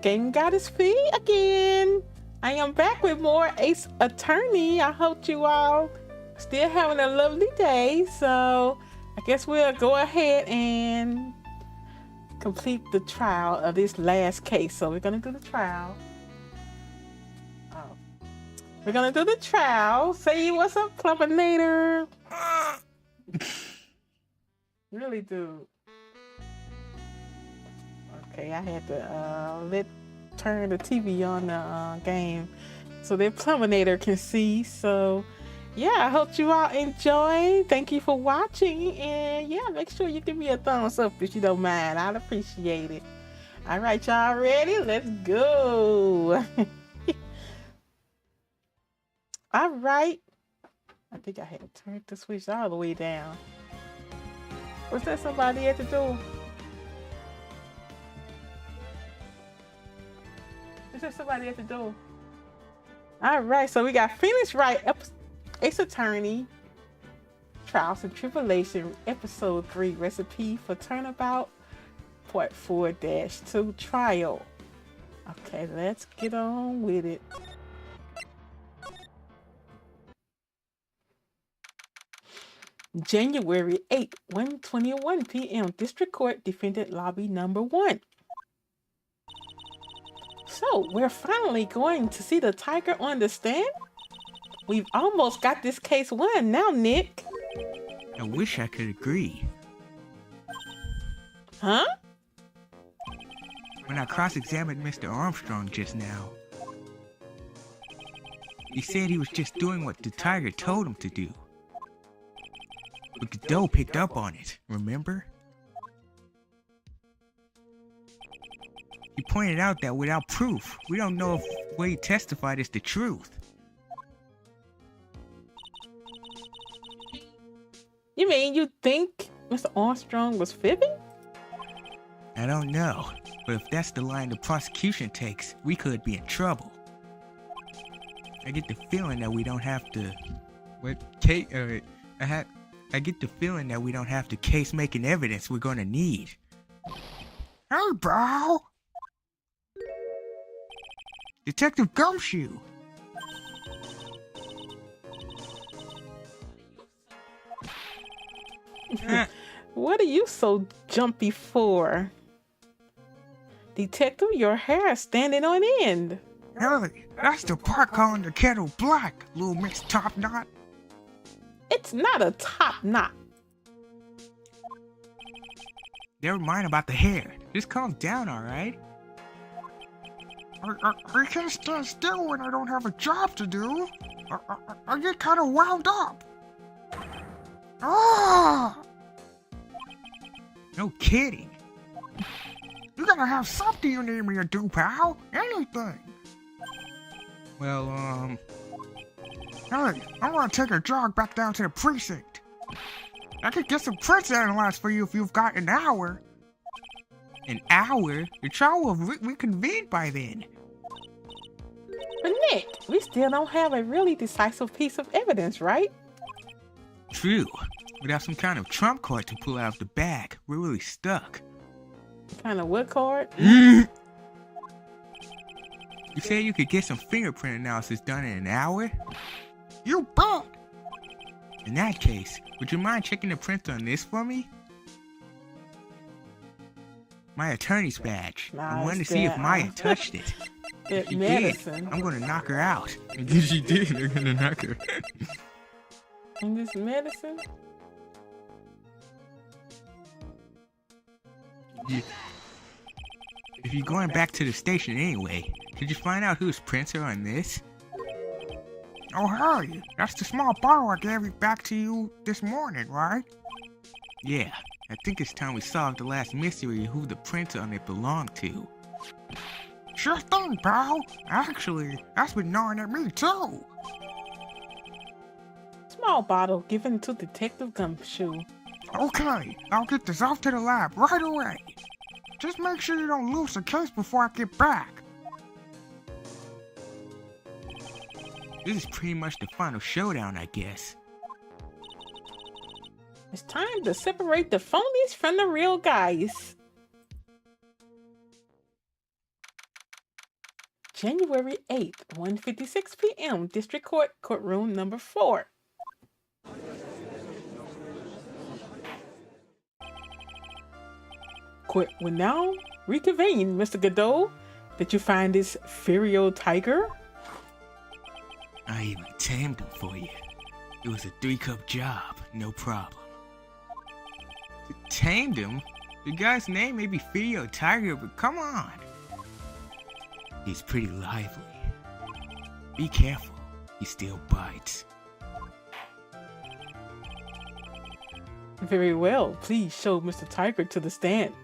GameGoddessFee again. I am back with more Ace Attorney. I hope you all still having a lovely day. So I guess we'll go ahead and complete the trial of this last case. So we're going to do the trial. We're going to do the trial. Say what's up, Clumpinator. Really, dude. Okay, I had to turn the TV on the game so that Pluminator can see. So yeah, I hope you all enjoy. Thank you for watching, and yeah, make sure you give me a thumbs up if you don't mind. I'd appreciate it. All right, y'all ready? Let's go. All right. I think I had to turn the switch all the way down. Was there somebody at the door? Is there somebody at the door? All right, so we got Phoenix Wright, Ace Attorney, Trials and Tribulations, Episode 3, Recipe for Turnabout, Part 4-2, Trial. Okay, let's get on with it. January 8, 1:21 p.m. District Court, Defendant Lobby Number 1. So, we're finally going to see the tiger on the stand? We've almost got this case won now, Nick. I wish I could agree. Huh? When I cross-examined Mr. Armstrong just now, he said he was just doing what the tiger told him to do. But Godot picked up on it, remember? He pointed out that without proof, we don't know if what he testified is the truth. You mean you think Mr. Armstrong was fibbing? I don't know, but if that's the line the prosecution takes, we could be in trouble. I get the feeling that we don't have to... I get the feeling that we don't have the case-making evidence we're gonna need. Hey, bro! Detective Gumshoe! What are you so jumpy for? Detective, your hair is standing on end. Hey, that's the part calling the kettle black, little Miss Top Knot. It's not a top knot. Never mind about the hair. Just calm down, alright? I can't stand still when I don't have a job to do. I get kind of wound up. Ah! No kidding. You gotta have something you need me to do, pal. Anything. Well, hey, I want to take a jog back down to the precinct. I could get some prints analyzed for you if you've got an hour. An hour? The trial will reconvene by then. But Nick, we still don't have a really decisive piece of evidence, right? True. Without some kind of trump card to pull out of the bag, we're really stuck. Kind of what card? You said you could get some fingerprint analysis done in an hour? You bet! In that case, would you mind checking the print on this for me? My attorney's badge. I wanted to see if Maya touched it. If she medicine. did, I'm gonna knock her out. And if she did, they're gonna knock her. And this medicine? If you're going back to the station anyway, could you find out whose prints are on this? Oh, hey, that's the small bottle I gave it back to you this morning, right? Yeah, I think it's time we solved the last mystery of who the prints on it belonged to. Sure thing, pal. Actually, that's been gnawing at me too. Small bottle given to Detective Gumshoe. Okay, I'll get this off to the lab right away. Just make sure you don't lose the case before I get back. This is pretty much the final showdown, I guess. It's time to separate the phonies from the real guys. January 8th, 1:56 p.m., District Court, Courtroom number 4. Court will now reconvene. Mr. Godot, did you find this feral tiger? I even tamed him for you. It was a 3-cup job, no problem. Tamed him? The guy's name may be Ferio Tiger, but come on. He's pretty lively. Be careful, he still bites. Very well. Please show Mr. Tiger to the stand.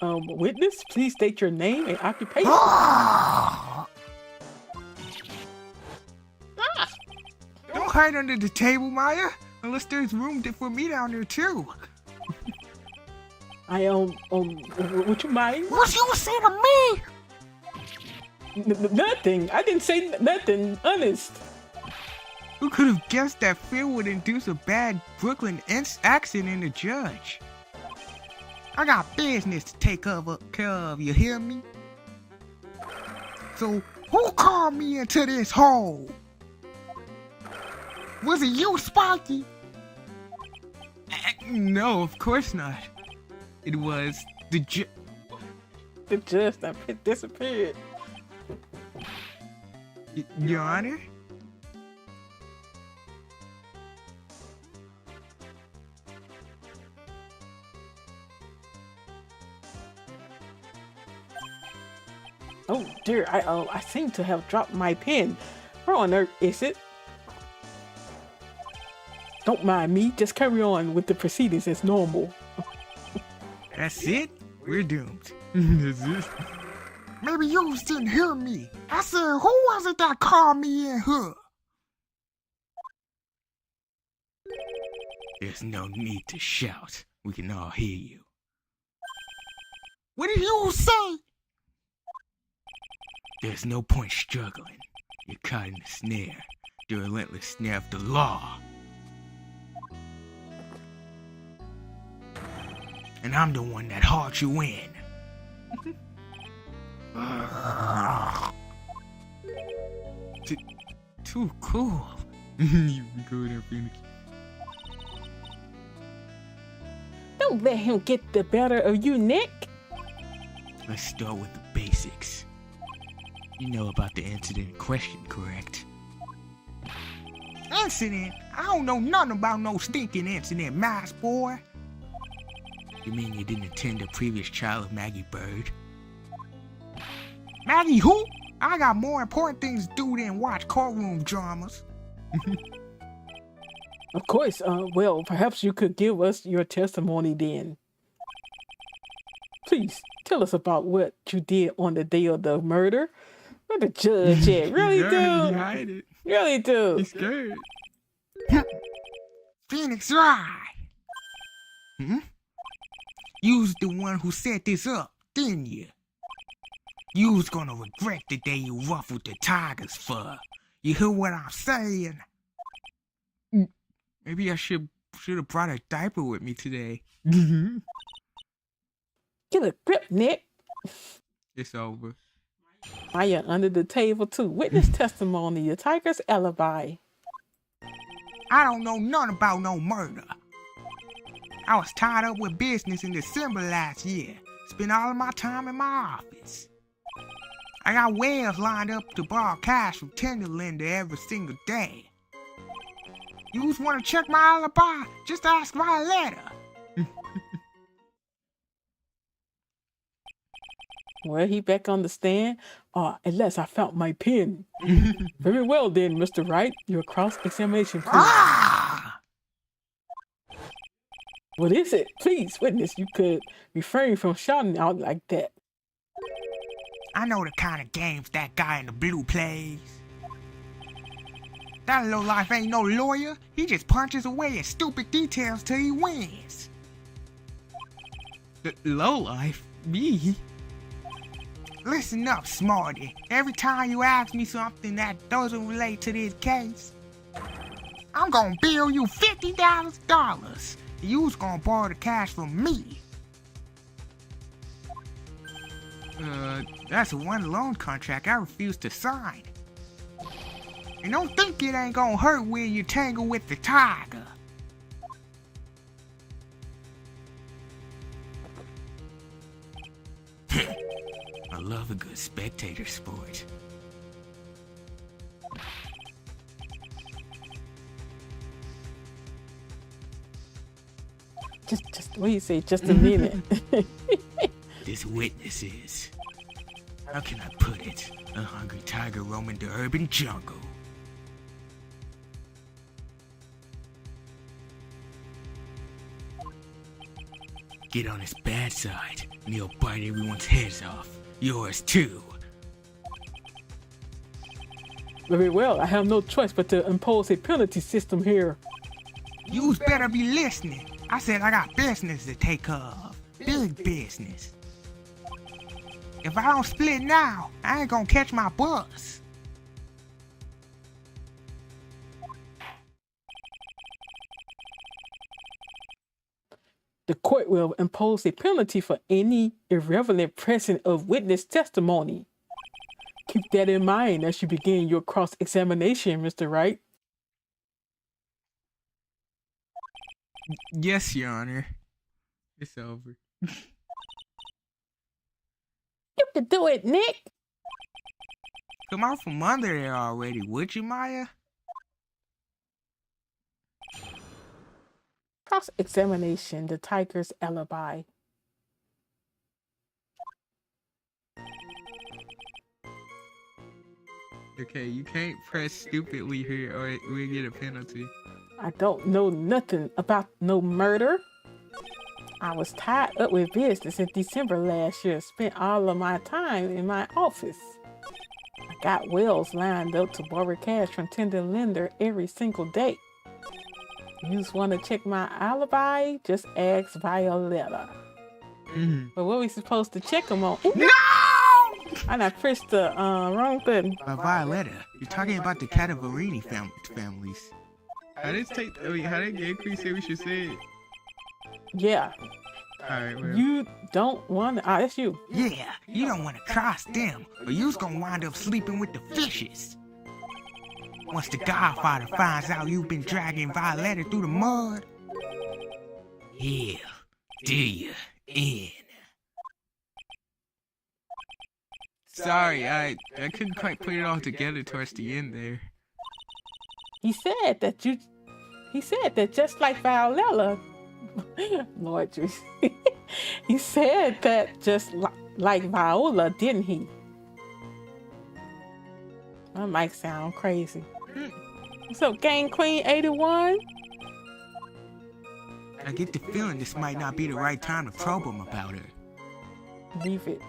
Witness, please state your name and occupation. Don't hide under the table, Maya, unless there's room for me down there too. What you mind? What you say to me? Nothing. I didn't say nothing. Honest. Who could have guessed that fear would induce a bad Brooklyn accent in the judge? I got business to take care of, you hear me? So, who called me into this hole? Was it you, Sparky? No, of course not. It was the judge. The judge that disappeared. Your Honor? Oh dear, I seem to have dropped my pen. Where on earth is it? Don't mind me, just carry on with the proceedings as normal. That's it? We're doomed. Maybe you didn't hear me. I said, who was it that called me in here? There's no need to shout. We can all hear you. What did you say? There's no point struggling. You're caught in the snare. The relentless snare of the law. And I'm the one that hauled you in. Too cool. You go there, Phoenix. Don't let him get the better of you, Nick. Let's start with the basics. You know about the incident in question, correct? Incident? I don't know nothing about no stinking incident, mouse boy. You mean you didn't attend the previous trial of Maggie Bird? Maggie who? I got more important things to do than watch courtroom dramas. Of course, well, perhaps you could give us your testimony then. Please, tell us about what you did on the day of the murder. Where the judge at? Really, Yeah, dude? he hide it. Really, dude? He's scared. Phoenix Rye. You was the one who set this up, didn't you? You was gonna regret the day you ruffled the tiger's fur. You hear what I'm saying? Maybe I should have brought a diaper with me today. Get a grip, Nick. It's over. Maya under the table too. Witness testimony, the tiger's alibi. I don't know nothing about no murder. I was tied up with business in December last year. Spent all of my time in my office. I got whales lined up to borrow cash from tender lender every single day. You just want to check my alibi? Just ask my letter. Well, he back on the stand. Unless I found my pen. Very well then, Mr. Wright. Your cross-examination, please. Ah! What is it? Please, witness, you could refrain from shouting out like that. I know the kind of games that guy in the blue plays. That lowlife ain't no lawyer. He just punches away at stupid details till he wins. The lowlife? Me? Listen up, Smarty. Every time you ask me something that doesn't relate to this case, I'm gonna bill you $50,000. You's gonna borrow the cash from me. That's one loan contract I refuse to sign. And don't think it ain't gonna hurt when you tangle with the tiger. I love a good spectator sport. Just what do you say? Just a minute. This witness is, how can I put it, a hungry tiger roaming the urban jungle. Get on his bad side, and he'll bite everyone's heads off. Yours too. Very well, I have no choice but to impose a penalty system here. You's better be listening. I said I got business to take care of. Big business. If I don't split now, I ain't gonna catch my bus. The court will impose a penalty for any irrelevant present of witness testimony. Keep that in mind as you begin your cross-examination, Mr. Wright. Yes, Your Honor. It's over. You can do it, Nick. Come out from under there already, would you, Maya? Cross-examination, the tiger's alibi. Okay, you can't press stupidly here or we get a penalty. I don't know nothing about no murder. I was tied up with business in December last year. Spent all of my time in my office. I got wells lined up to borrow cash from tender lender every single day. You just want to check my alibi? Just ask Violetta. But what are we supposed to check them on? No! I done pressed the wrong button. Violetta, you're talking about the Cadaverini families. How did GameGoddessFee say we should say it? Yeah. Alright, well. You don't want to. Ah, that's you. Yeah, you don't want to cross them, or you's gonna wind up sleeping with the fishes. Once the Godfather finds out you've been dragging Violetta through the mud, he'll do you in. Sorry, I couldn't quite put it all together towards the end there. He said that just like Violetta, Lord Jesus. He said that just like Viola, didn't he? That might sound crazy. So, Game Queen 81? I get the feeling this might not be the right time to probe him about her. Leave it.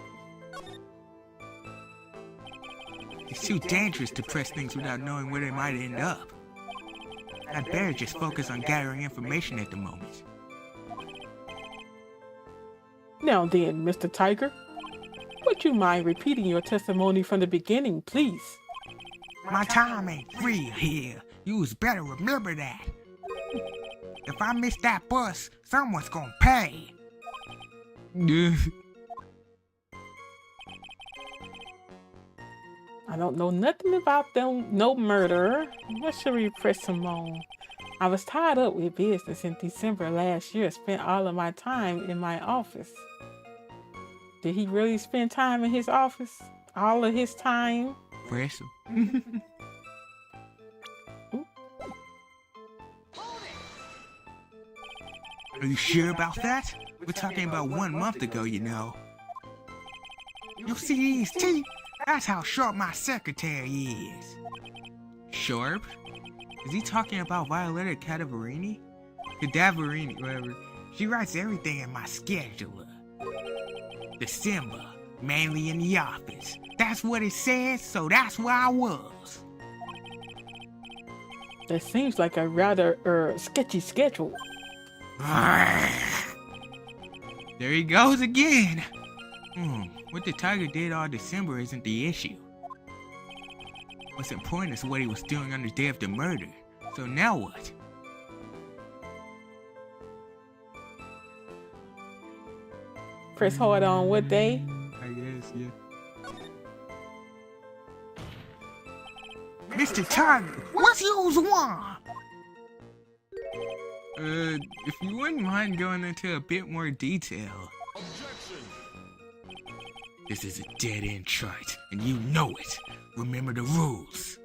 It's too dangerous to press things without knowing where they might end up. I'd better just focus on gathering information at the moment. Now then, Mr. Tiger, would you mind repeating your testimony from the beginning, please? My time ain't free here. You's better remember that. If I miss that bus, someone's gonna pay. I don't know nothing about them, no murder. What should we press him on? I was tied up with business in December last year. Spent all of my time in my office. Did he really spend time in his office? All of his time? Press him. Are you sure about that? We're talking about 1 month ago, you know. You see these teeth? That's how sharp my secretary is. Sharp? Is he talking about Violetta Cadaverini? Cadaverini, whatever. She writes everything in my scheduler. December, mainly in the office. That's what it says, so that's where I was. That seems like a rather sketchy schedule. There he goes again. What the tiger did all December isn't the issue. What's important is what he was doing on the day of the murder. So now what? Press hard on what day? I guess. yeah. Mr. Tiger, what's yours want? If you wouldn't mind going into a bit more detail. This is a dead-end chart, and you know it. Remember the rules.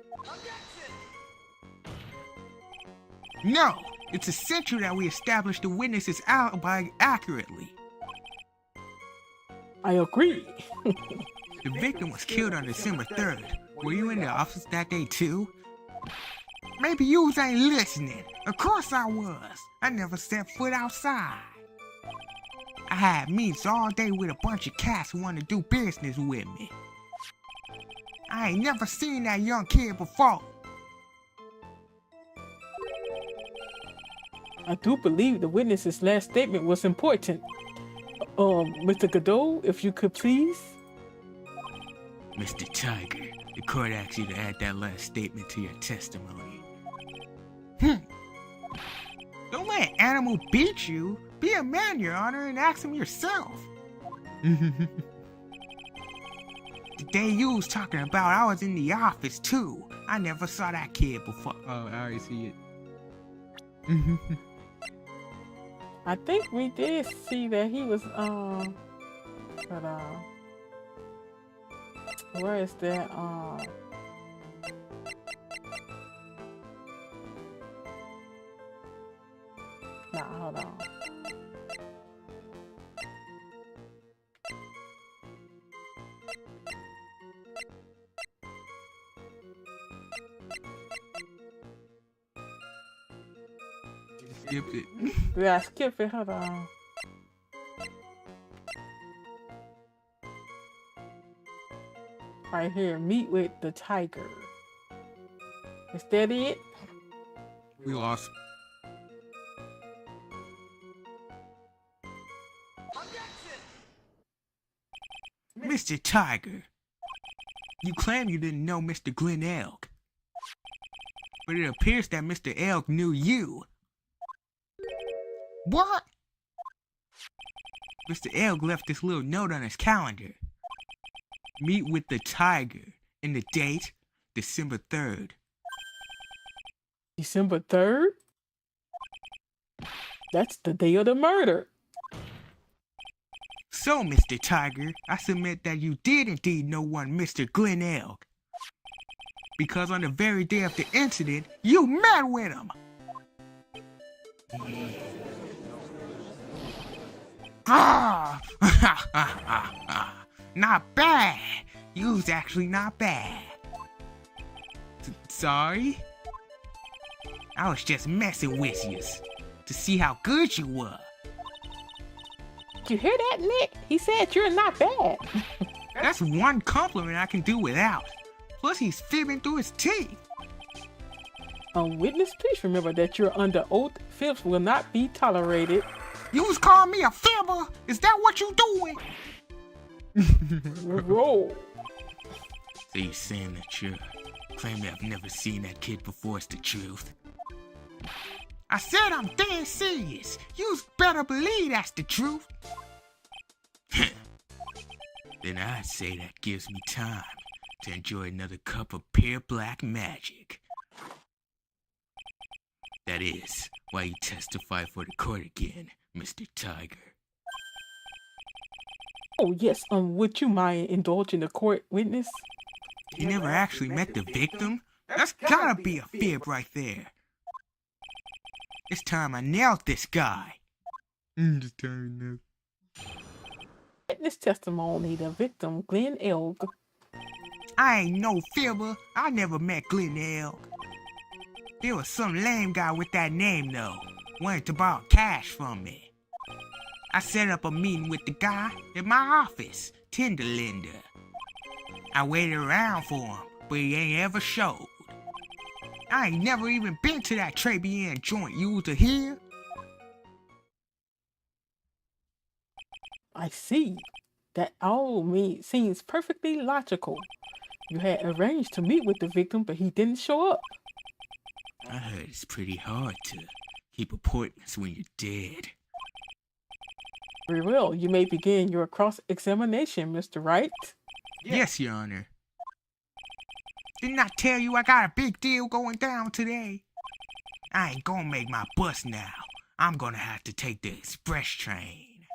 No, it's essential that we establish the witness's alibi accurately. I agree. The victim was killed on December 3rd. Were you in the office that day too? Maybe you ain't listening. Of course I was. I never set foot outside. I had meetings all day with a bunch of cats who want to do business with me. I ain't never seen that young kid before. I do believe the witness's last statement was important. Mr. Godot, if you could please. Mr. Tiger, the court asks you to add that last statement to your testimony. Don't let an animal beat you. Be a man, Your Honor, and ask him yourself. The day you was talking about, I was in the office too. I never saw that kid before. Oh, I already see it. I think we did see that he was, but, where is that, nah, hold on. Skipped it. Yeah, I skip it, hold on. Right here, meet with the tiger. Is that it? We lost. Mr. Tiger, you claim you didn't know Mr. Glenn Elk. But it appears that Mr. Elk knew you. What? Mr. Elk left this little note on his calendar. Meet with the tiger. And the date, December 3rd. December 3rd? That's the day of the murder. So, Mr. Tiger, I submit that you did indeed know one Mr. Glenn Elk. Because on the very day of the incident, you met with him. Ah! Not bad. You was actually not bad. Sorry? I was just messing with you to see how good you were. Did you hear that, Nick? He said you're not bad. That's one compliment I can do without. Plus, he's fibbing through his teeth. Witness, please remember that you're under oath. Fibs will not be tolerated. You was calling me a fibber? Is that what you doing? Roll. So you're saying that you claim that I've never seen that kid before is the truth? I said I'm dead serious. You better believe that's the truth. Then I'd say that gives me time to enjoy another cup of pure black magic. That is why you testify for the court again, Mr. Tiger. Oh yes, would you mind indulging the court, witness? You never actually met the victim? That's gotta be a fib right there. This time I nailed this guy. Just telling you. Witness testimony, the victim, Glenn Elk. I ain't no fibber. I never met Glenn Elk. There was some lame guy with that name though, wanted to borrow cash from me. I set up a meeting with the guy at my office, Tender Lender. I waited around for him, but he ain't ever showed. I ain't never even been to that Tribulations joint you was to hear. I see. That all seems perfectly logical. You had arranged to meet with the victim, but he didn't show up. I heard it's pretty hard to keep appointments when you're dead. Very well. You may begin your cross-examination, Mr. Wright. Yes, Your Honor. Didn't I tell you I got a big deal going down today? I ain't gonna make my bus now. I'm gonna have to take the express train.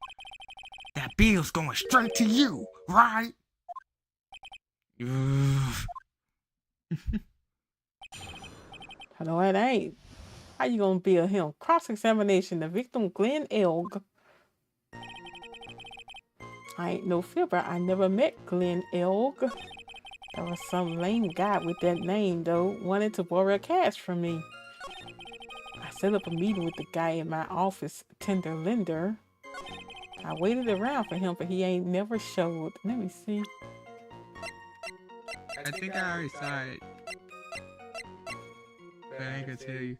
That bill's going straight to you, right? Ugh. No, it ain't. How you gonna bill him? Cross-examination. The victim, Glenn Elg. I ain't no fibber. I never met Glenn Elg. There was some lame guy with that name, though, wanted to borrow cash from me. I set up a meeting with the guy in my office, tender lender. I waited around for him, but he ain't never showed. Let me see. I think I already saw it. But I ain't gonna tell you.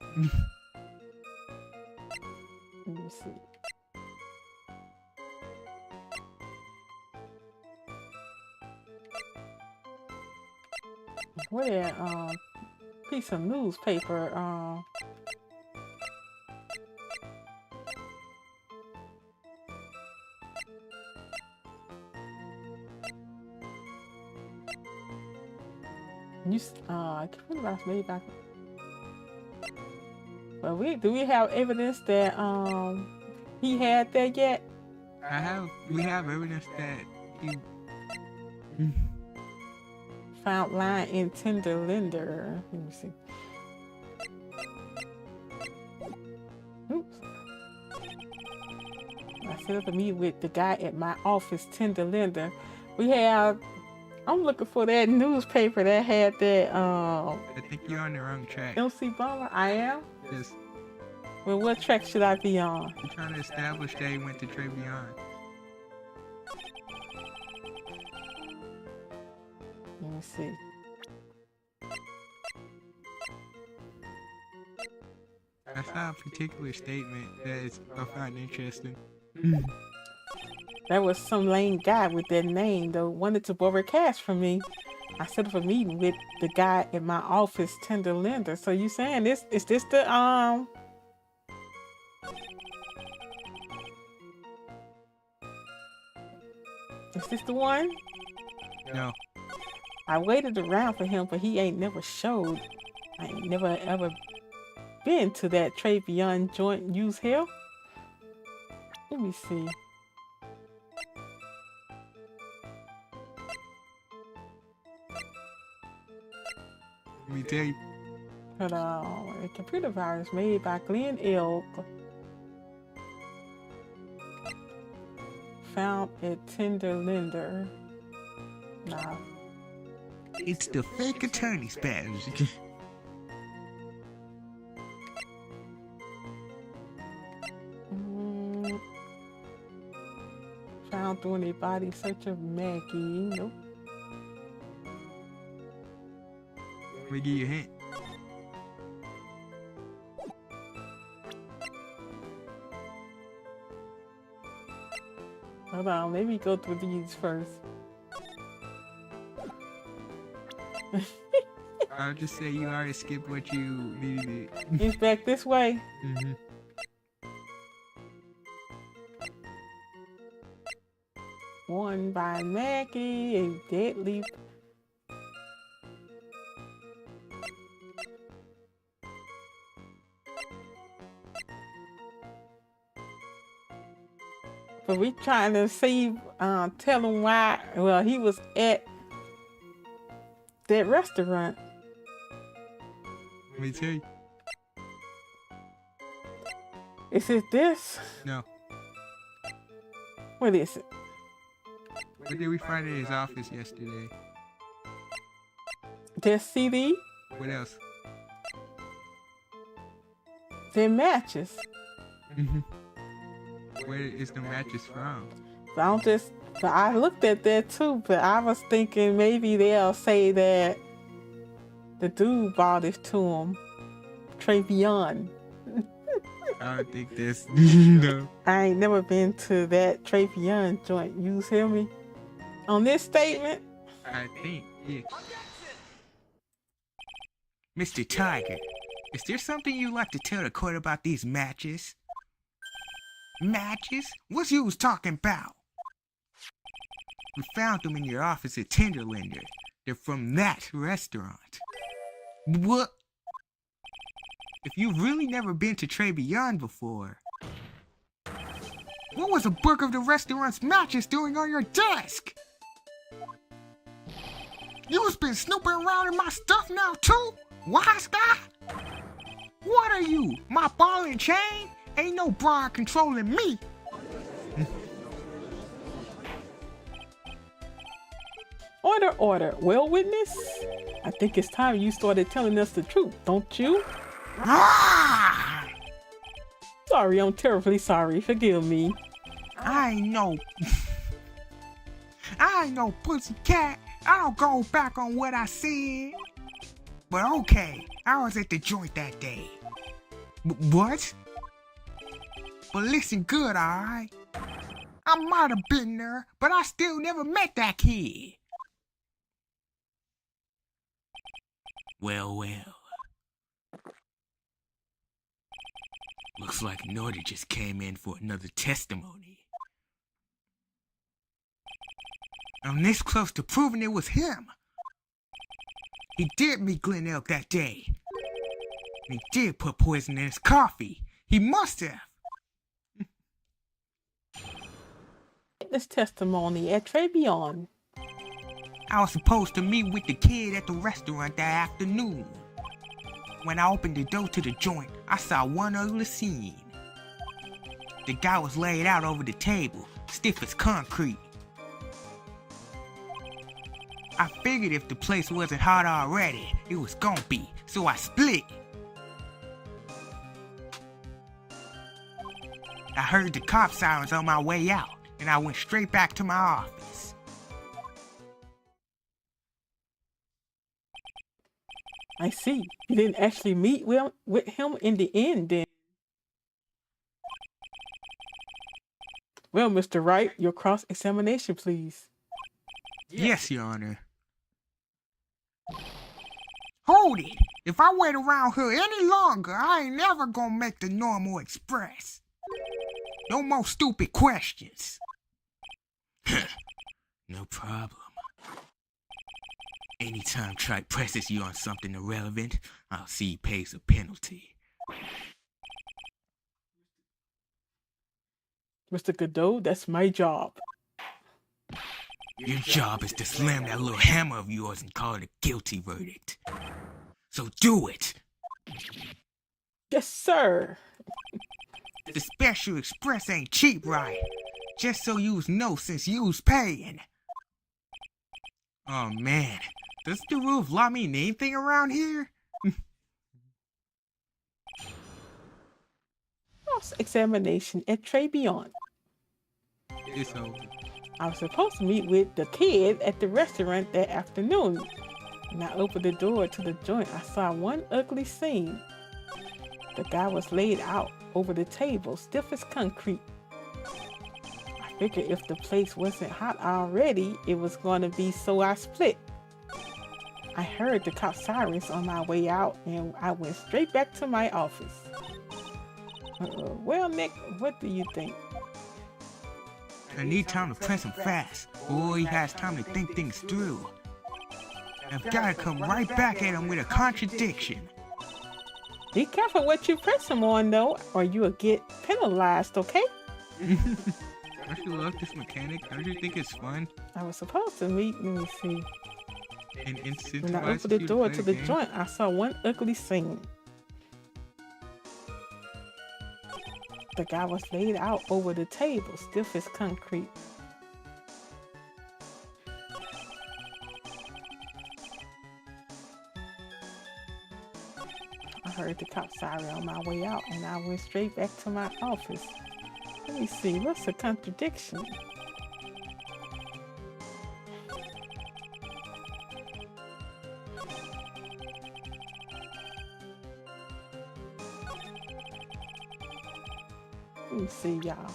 Let me see. What that piece of newspaper I can't remember maybe back. Well, do we have evidence that he had that yet? We have evidence that he Found line in tender lender. Let me see. Oops. I set up a meeting with the guy at my office, tender lender. We have. I'm looking for that newspaper that had that. I think you're on the wrong track. MC Bummer. I am. Yes. Well, what track should I be on? You're trying to establish that he went to Tribulations. Let me see. I saw a particular statement that I found interesting. There was some lame guy with that name, though, wanted to borrow cash from me. I set up a meeting with the guy at my office, tender lender. So you saying this? Is this the Is this the one? No. I waited around for him, but he ain't never showed. I ain't never ever been to that Trade Beyond joint use here. Let me see. Let me tell you. Hold on. A computer virus made by Glenn Elk. Found at tender lender. Nah. It's the fake attorney's badge. Found doing a body search of Maggie. Nope. Let me give you a hint. Hold on, let me go through these first. I'll just say you already skipped what you needed. It's back this way. Mm-hmm. One by Maggie, a deadly. But we trying to see, tell him why. Well, he was at that restaurant. Let me tell you. Is it this? No. What is it? What did we find in his office yesterday? Their CD? What else? Their matches. Mm-hmm. Where is the mattress from? But I looked at that too, but I was thinking maybe they'll say that the dude bought it to him. Travion. I don't think this. No. I ain't never been to that Travion joint. You hear me? On this statement? I think, yeah. Mr. Tiger, is there something you'd like to tell the court about these matches? Matches? What you was talking about? We found them in your office at Tenderlander. They're from that restaurant. What? If you've really never been to Tribulations before, what was a book of the restaurant's matches doing on your desk? You've been snooping around in my stuff now too? Wise guy? What are you, my ball and chain? Ain't no bra controlling me. Order, order. Well, witness, I think it's time you started telling us the truth, don't you? Ah! Sorry, I'm terribly sorry. Forgive me. I ain't no pussycat. I don't go back on what I said. But okay, I was at the joint that day. What? But listen good, alright? I might have been there, but I still never met that kid. Well. Looks like Nordy just came in for another testimony. I'm this close to proving it was him. He did meet Glen Elk that day. He did put poison in his coffee. He must have. Witness testimony at Tribulations. I was supposed to meet with the kid at the restaurant that afternoon. When I opened the door to the joint, I saw one ugly scene. The guy was laid out over the table, stiff as concrete. I figured if the place wasn't hot already, it was gonna be, so I split. I heard the cop sirens on my way out, and I went straight back to my office. I see. You didn't actually meet with him in the end, then. Well, Mr. Wright, your cross-examination, please. Yes, Your Honor. Hold it! If I wait around here any longer, I ain't never gonna make the normal express. No more stupid questions. No problem. Anytime Tripe presses you on something irrelevant, I'll see he pays a penalty. Mr. Godot, that's my job. Your job is to slam that little hammer of yours and call it a guilty verdict. So do it! Yes, sir. The Special Express ain't cheap, right? Just so yous know since yous paying. Oh man, does the rule of law mean anything around here? Cross-examination at Tribulations. It's over. I was supposed to meet with the kid at the restaurant that afternoon. When I opened the door to the joint, I saw one ugly scene. The guy was laid out over the table, stiff as concrete. I figured if the place wasn't hot already, it was going to be, so I split. I heard the cop sirens on my way out, and I went straight back to my office. Well, Nick, what do you think? I need time to press him fast, before he has time to think things through. I've gotta come right back at him with a contradiction. Be careful what you press him on, though, or you'll get penalized, okay? Don't you love this mechanic? Don't you think it's fun? I was supposed to meet, let me see. And When I opened the door to the joint, I saw one ugly scene. The guy was laid out over the table, stiff as concrete. I heard the cop siren on my way out, and I went straight back to my office. Let me see, what's a contradiction? Let me see, y'all.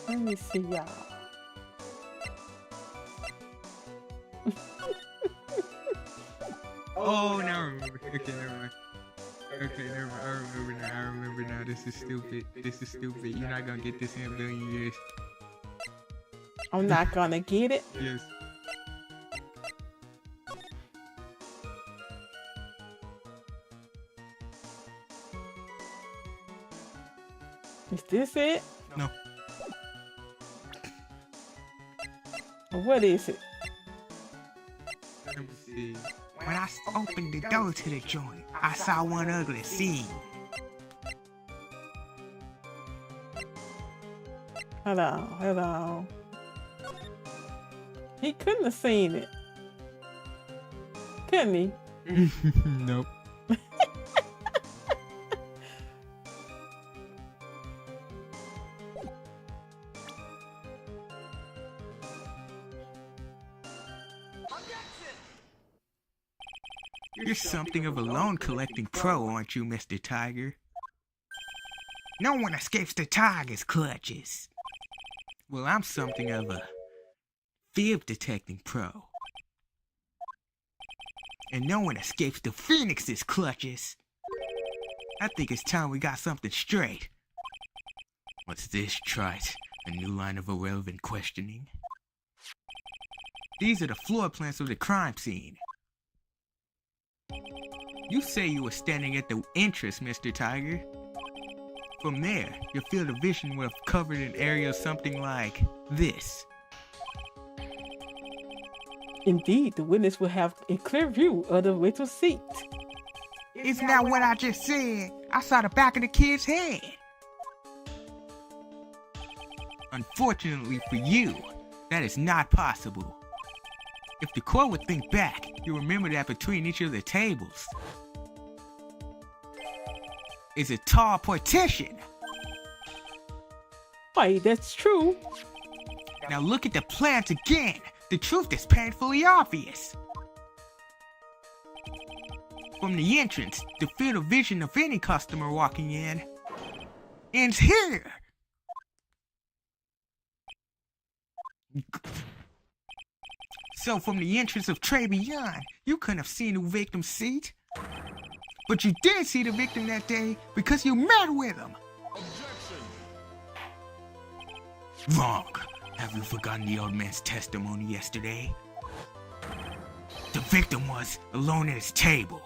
Let me see, y'all. Oh, now I remember. Okay, never mind. Okay, never mind. I remember now. This is stupid. You're not gonna get this in a billion years. I'm not gonna get it. Yes. Is this it? No. What is it? Let me see. When I opened the door to the joint, I saw one ugly scene. Hold on. He couldn't have seen it. Couldn't he? Nope. You're something of a loan collecting pro, aren't you, Mr. Tiger? No one escapes the tiger's clutches. Well, I'm something of a fib detecting pro. And no one escapes the phoenix's clutches. I think it's time we got something straight. What's this, Trite? A new line of irrelevant questioning? These are the floor plans of the crime scene. You say you were standing at the entrance, Mr. Tiger. From there, your field of vision would have covered an area something like this. Indeed, the witness will have a clear view of the victim's seat. Isn't that what I just said? I saw the back of the kid's head. Unfortunately for you, that is not possible. If the court would think back, you remember that between each of the tables is a tall partition. Why, that's true. Now look at the plans again. The truth is painfully obvious. From the entrance, the field of vision of any customer walking in ends here. So from the entrance of Tribulations, you couldn't have seen the victim's seat. But you did see the victim that day because you met with him. Objection. Wrong. Have you forgotten the old man's testimony yesterday? The victim was alone at his table.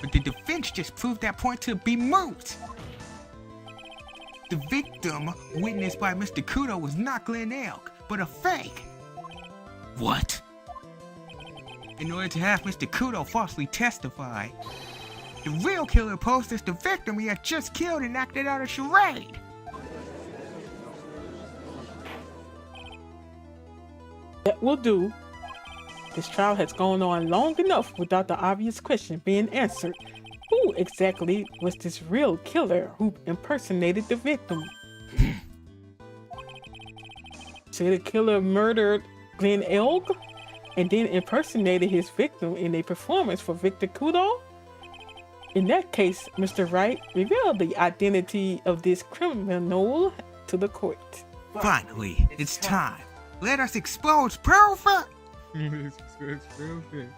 But the defense just proved that point to be moot. The victim, witnessed by Mr. Kudo, was not Glenn Elk, but a fake. What? In order to have Mr. Kudo falsely testify, the real killer posed as the victim he had just killed and acted out a charade. That will do. This trial has gone on long enough without the obvious question being answered. Who exactly was this real killer who impersonated the victim? Say the killer murdered Glenn Elk and then impersonated his victim in a performance for Victor Kudo? In that case, Mr. Wright, reveal the identity of this criminal to the court. Finally, it's time. Let us expose Perfect! It's perfect.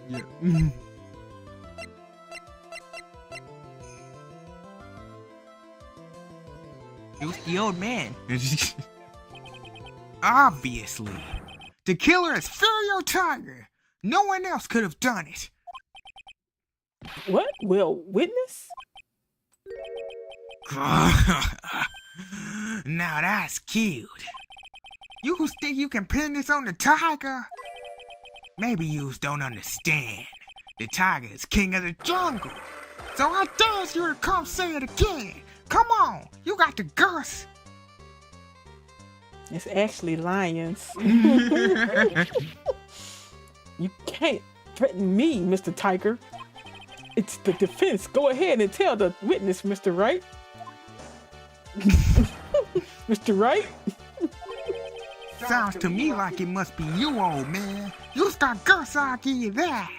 Yeah. It was the old man. Obviously. The killer is Furio Tiger. No one else could have done it. What? Will witness? Now that's cute. You think you can pin this on the tiger? Maybe you don't understand. The tiger is king of the jungle. So I dare you to come say it again. Come on, you got the guts. It's actually lions. You can't threaten me, Mr. Tiger. It's the defense. Go ahead and tell the witness, Mr. Wright. Mr. Wright? Sounds to me like it must be you, old man. You got guts, I'll give you that.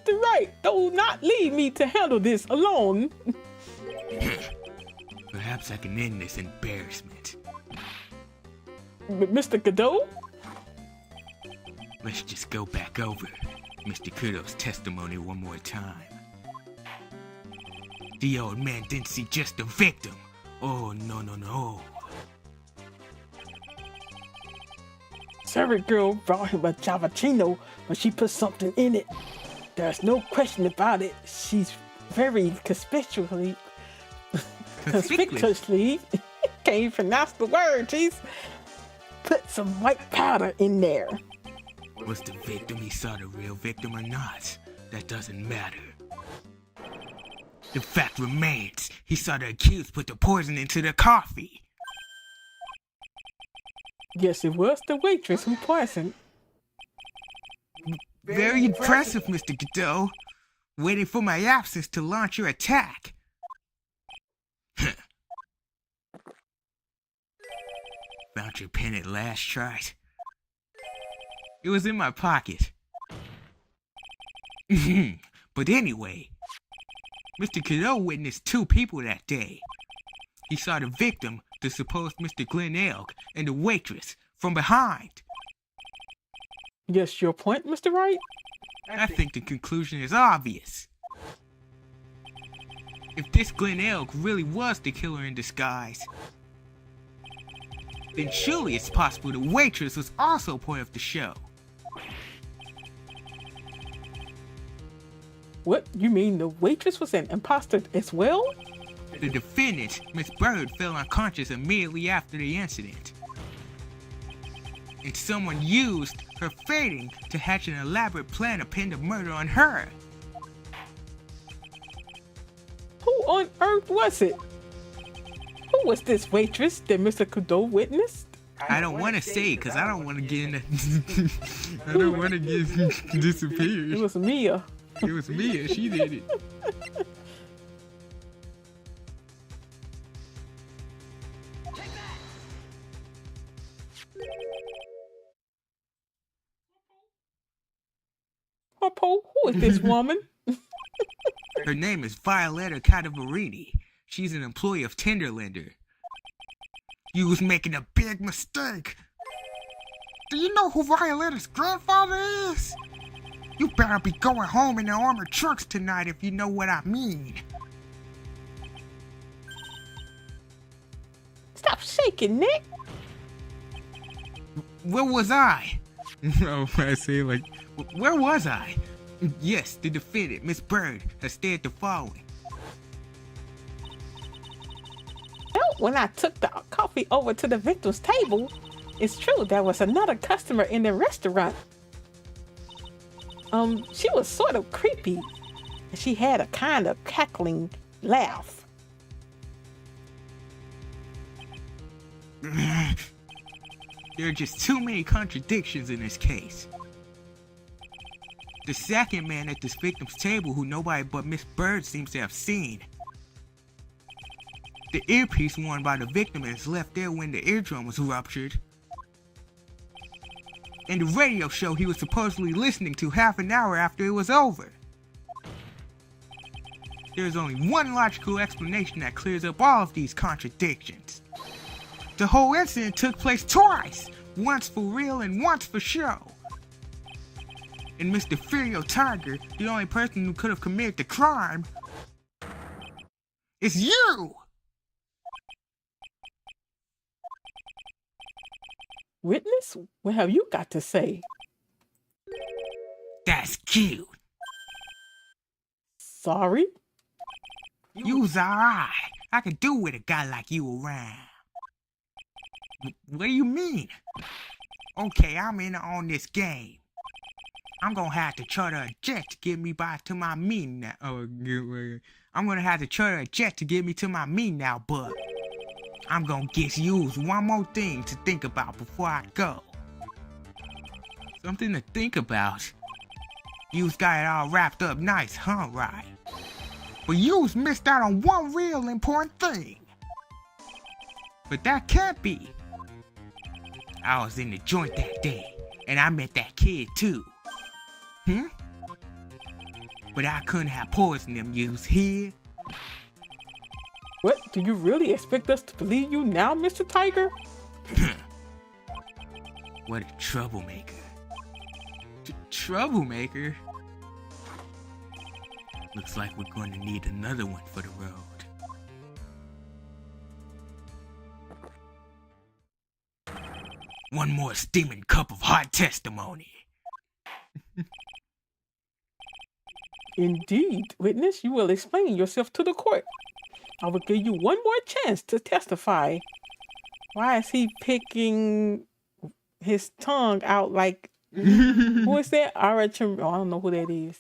Mr. Wright, do not leave me to handle this alone. Perhaps I can end this embarrassment. Mr. Godot? Let's just go back over Mr. Kudo's testimony one more time. The old man didn't see just the victim. Oh, no. Servant girl brought him a Javachino, but she put something in it. There's no question about it. She's very conspicuously can't even pronounce the word. She's put some white powder in there. Was the victim he saw the real victim or not? That doesn't matter. The fact remains, he saw the accused put the poison into the coffee. Yes, it was the waitress who poisoned. Very impressive, Mr. Godot. Waiting for my absence to launch your attack. Found your pen at last, Trite? It was in my pocket. But anyway, Mr. Godot witnessed two people that day. He saw the victim, the supposed Mr. Glenn Elk, and the waitress from behind. Yes, your point, Mr. Wright? I think the conclusion is obvious. If this Glenn Elk really was the killer in disguise, then surely it's possible the waitress was also part of the show. What? You mean the waitress was an imposter as well? The defendant, Miss Bird, fell unconscious immediately after the incident. And someone used her fainting to hatch an elaborate plan to pin the murder on her. Who on earth was it? Who was this waitress that Mr. Godot witnessed? I don't want to say because I don't want to get in the I don't want to get disappeared. It was Mia. It was Mia. She did it. Harpo, who is this woman? Her name is Violetta Cadavarini. She's an employee of Tenderlander. You was making a big mistake. Do you know who Violetta's grandfather is? You better be going home in the armored trucks tonight if you know what I mean. Stop shaking, Nick. Where was I? Oh, I say like, where was I? Yes, the defendant, Miss Bird, has stated the following. Well, when I took the coffee over to the victim's table, it's true there was another customer in the restaurant. She was sort of creepy. She had a kind of cackling laugh. There are just too many contradictions in this case. The second man at this victim's table who nobody but Miss Bird seems to have seen. The earpiece worn by the victim is left there when the eardrum was ruptured. And the radio show he was supposedly listening to half an hour after it was over. There's only one logical explanation that clears up all of these contradictions. The whole incident took place twice, once for real and once for show. And Mr. Furio Tiger, the only person who could have committed the crime, is you! Witness, what have you got to say? That's cute. Sorry? You's alright. I could do with a guy like you around. What do you mean? Okay, I'm in on this game. I'm gonna have to charter a jet to get me back to my meeting now. I'm gonna have to charter a jet to get me to my meeting now, but I'm gonna get used one more thing to think about before I go. Something to think about? You's got it all wrapped up nice, huh, right? But you's missed out on one real important thing. But that can't be. I was in the joint that day, and I met that kid too. but I couldn't have poisoned them, yous hear? What? Do you really expect us to believe you now, Mr. Tiger? What a troublemaker. Troublemaker? Looks like we're going to need another one for the road. One more steaming cup of hot testimony. Indeed, witness, you will explain yourself to the court. I will give you one more chance to testify. Why is he picking his tongue out like... Who is that? I don't know who that is.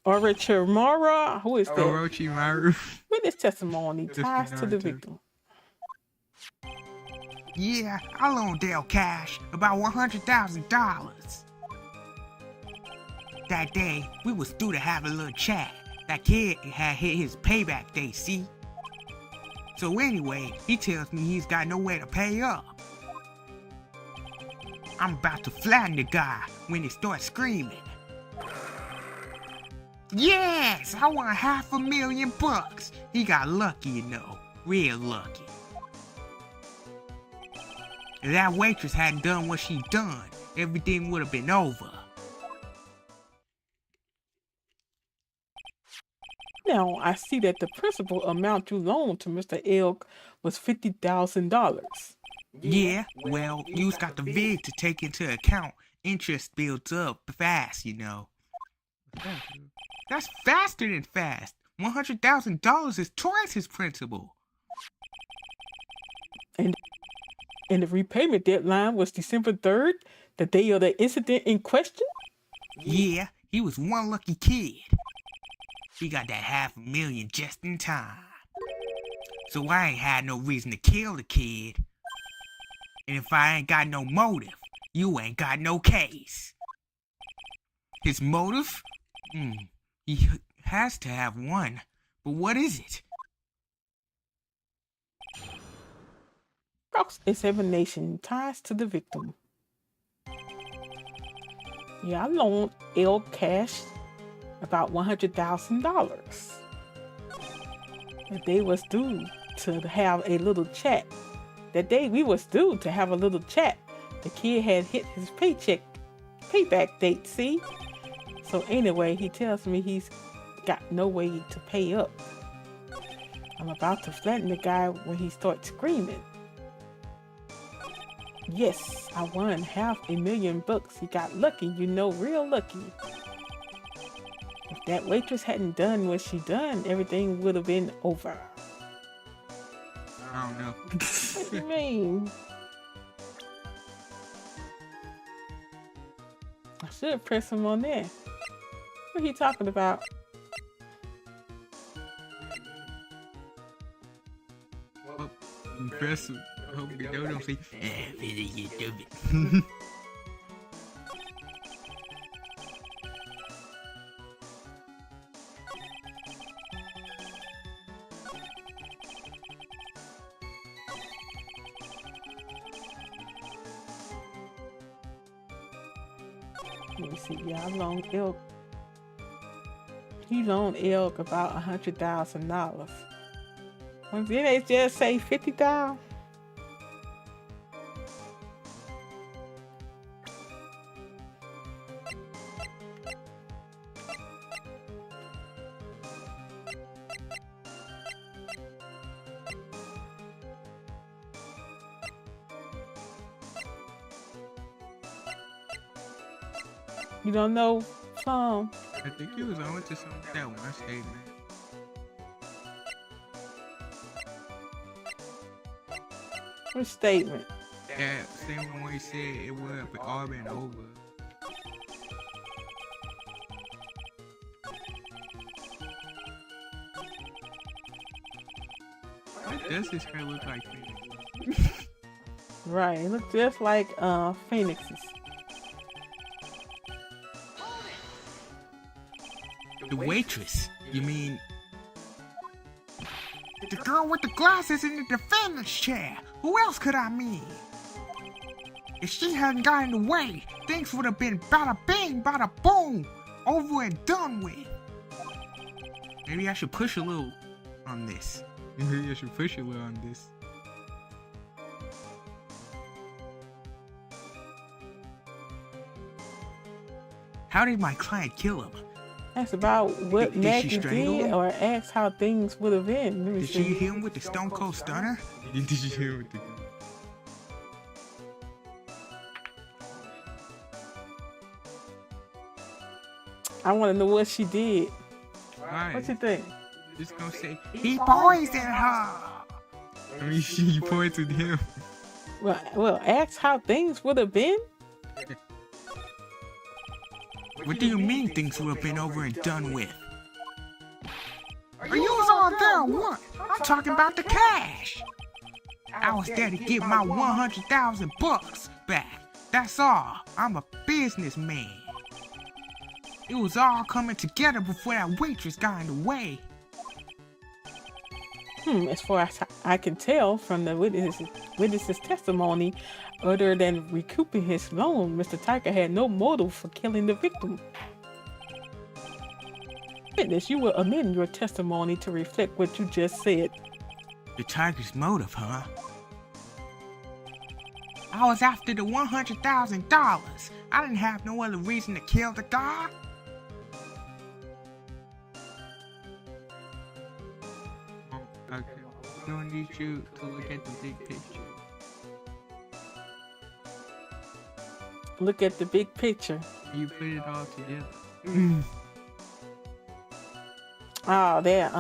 Orochimaru? Who is that? Orochimaru. Witness testimony ties to the Naruto. victim. Yeah, I loaned Dale cash, about $100,000. That day, we was due to have a little chat. That kid had hit his payback day, see? So anyway, he tells me he's got no way to pay up. I'm about to flatten the guy when he starts screaming. Yes, I want $500,000. He got lucky, you know, real lucky. If that waitress hadn't done what she done, everything would have been over. Now, I see that the principal amount you loaned to Mr. Elk was $50,000. Yeah, well, you's got the vid to take into account. Interest builds up fast, you know. That's faster than fast. $100,000 is twice his principal. And the repayment deadline was December 3rd, the day of the incident in question? Yeah, he was one lucky kid. He got that $500,000 just in time. So I ain't had no reason to kill the kid. And if I ain't got no motive, you ain't got no case. His motive? He has to have one. But what is it? Cross-examination ties to the victim. Yeah, I loaned Elk cash about $100,000. The day was due to have a little chat. That day we was due to have a little chat. The kid had hit his payback date, see? So anyway, he tells me he's got no way to pay up. I'm about to flatten the guy when he starts screaming. Yes, I won $500,000. He got lucky, you know, real lucky. If that waitress hadn't done what she done, everything would have been over. I don't know. What do you mean? I should press him on there. What are you talking about? Well, impressive. I hope you don't say, you stupid. Let me see. Yeah, I loaned Elk. He loaned Elk about $100,000. Well, did they just say $50,000? You don't know some? I think he was on to some that one statement. What statement? That same one where he said it would have all been over. What does this hair look like? Right, it looks just like Phoenix's. The waitress? You mean... The girl with the glasses in the defendant's chair. Who else could I mean? If she hadn't gotten away, things would have been bada bing, bada boom. over and done with. Maybe I should push a little on this. Maybe I should push a little on this. How did my client kill him? Ask about what Did she Maggie strangle did, him? or ask how things would have been. Let me Did see. she hit him with the Stone Cold Stunner? Did she hit him with the... I want to know what she did. Right. What you think? Just gonna say, he poisoned her! I mean, she poisoned him. Well, ask how things would have been. What do you mean things would have been over and done with? Are you on there or what? I'm talking about the cash! I was there to get my 100,000 bucks back. That's all. I'm a businessman. It was all coming together before that waitress got in the way. As far as I can tell from the witness's testimony, other than recouping his loan, Mr. Tiger had no motive for killing the victim. Witness, you will amend your testimony to reflect what you just said. The Tiger's motive, huh? I was after the $100,000. I didn't have no other reason to kill the guy. Okay, I'm gonna need you to look at the big picture. Look at the big picture. You put it all together. Oh, that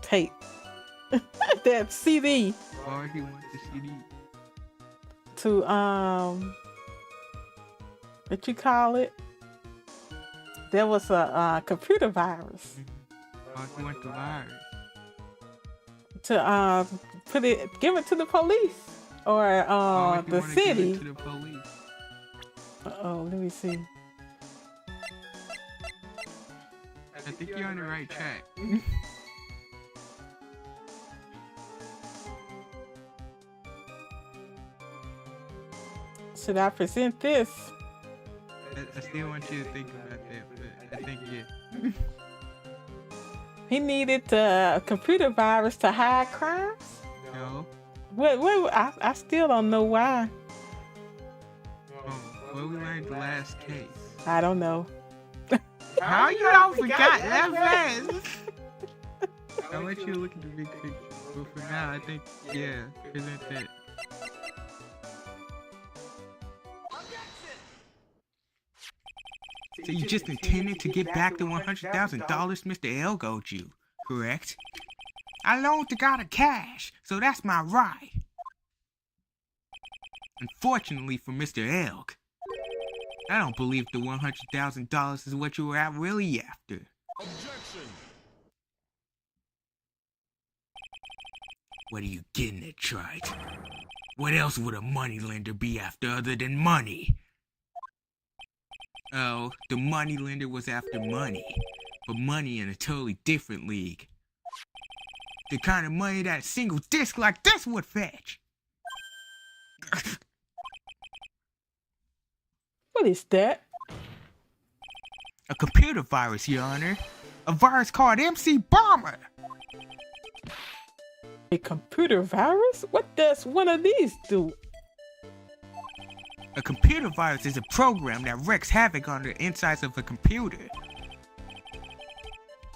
tape. That CD. Why he wants the CD? To what you call it? There was a computer virus. Why he want the virus? To give it to the police or the city. Give it to the police. Oh, let me see. I think you're on the right track. Should I present this? I still want you to think about that, but I think yeah. He needed the computer virus to hide crimes? No. What, I still don't know why. What we learned the last case. I don't know. How you don't forgot that fast? I want you to look at the big picture. But for now, I think, yeah, present that. So you just intended to get back the $100,000 Mr. Elk owed you, correct? I loaned the guy the cash, so that's my right. Unfortunately for Mr. Elk, I don't believe the $100,000 is what you were really after. Objection! What are you getting at, Trite? What else would a moneylender be after other than money? Oh, the moneylender was after money, but money in a totally different league. The kind of money that a single disc like this would fetch. What is that? A computer virus, Your Honor. A virus called MC Bomber. A computer virus? What does one of these do? A computer virus is a program that wreaks havoc on the insides of a computer.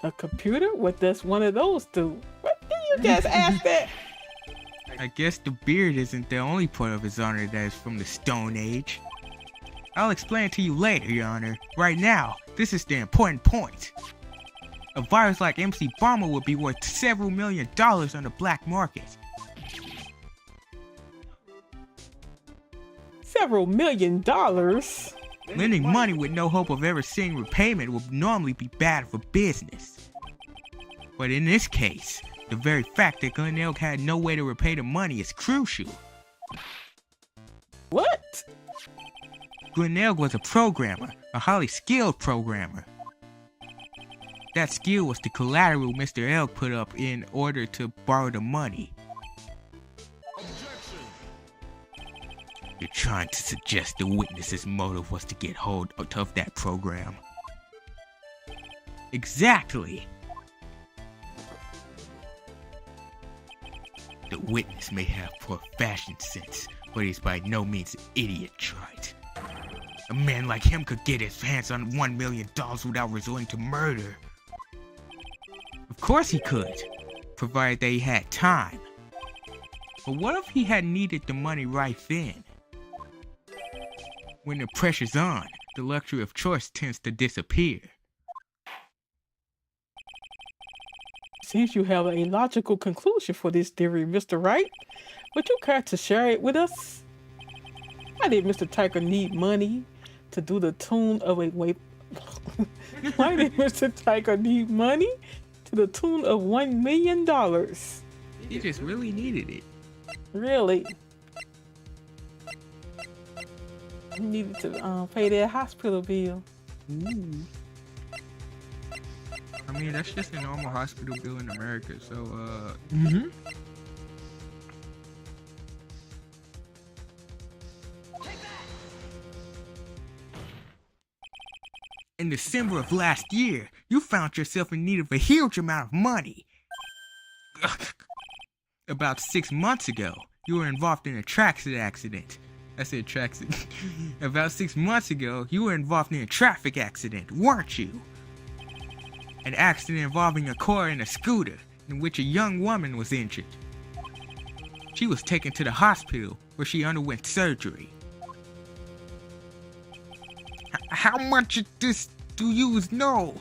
A computer? What does one of those do? What did you just ask that? I guess the beard isn't the only part of His Honor that is from the Stone Age. I'll explain it to you later, Your Honor. Right now, this is the important point. A virus like MC Bomber would be worth several $1 million on the black market. Several $1 million? Lending money with no hope of ever seeing repayment would normally be bad for business. But in this case, the very fact that Glen Elk had no way to repay the money is crucial. What? Glen Elk was a programmer, a highly skilled programmer. That skill was the collateral Mr. Elk put up in order to borrow the money. Objection! You're trying to suggest the witness's motive was to get hold of that program. Exactly. The witness may have poor fashion sense, but he's by no means an idiot, right? A man like him could get his hands on $1 million without resorting to murder. Of course he could, provided that he had time. But what if he had needed the money right then? When the pressure's on, the luxury of choice tends to disappear. Seems you have a logical conclusion for this theory, Mr. Wright. Would you care to share it with us? Why did Mr. Tiger need money to do the tune of a wait? Why did Mr. Tiger need money to the tune of $1 million? He just really needed it. Really? He needed to pay that hospital bill. Ooh. I mean, that's just a normal hospital bill in America, so, Mm-hmm. In December of last year, you found yourself in need of a huge amount of money. About 6 months ago, you were involved in a traffic accident. I said traffic. About 6 months ago, you were involved in a traffic accident, weren't you? An accident involving a car and a scooter, in which a young woman was injured. She was taken to the hospital, where she underwent surgery. How much of this do you know?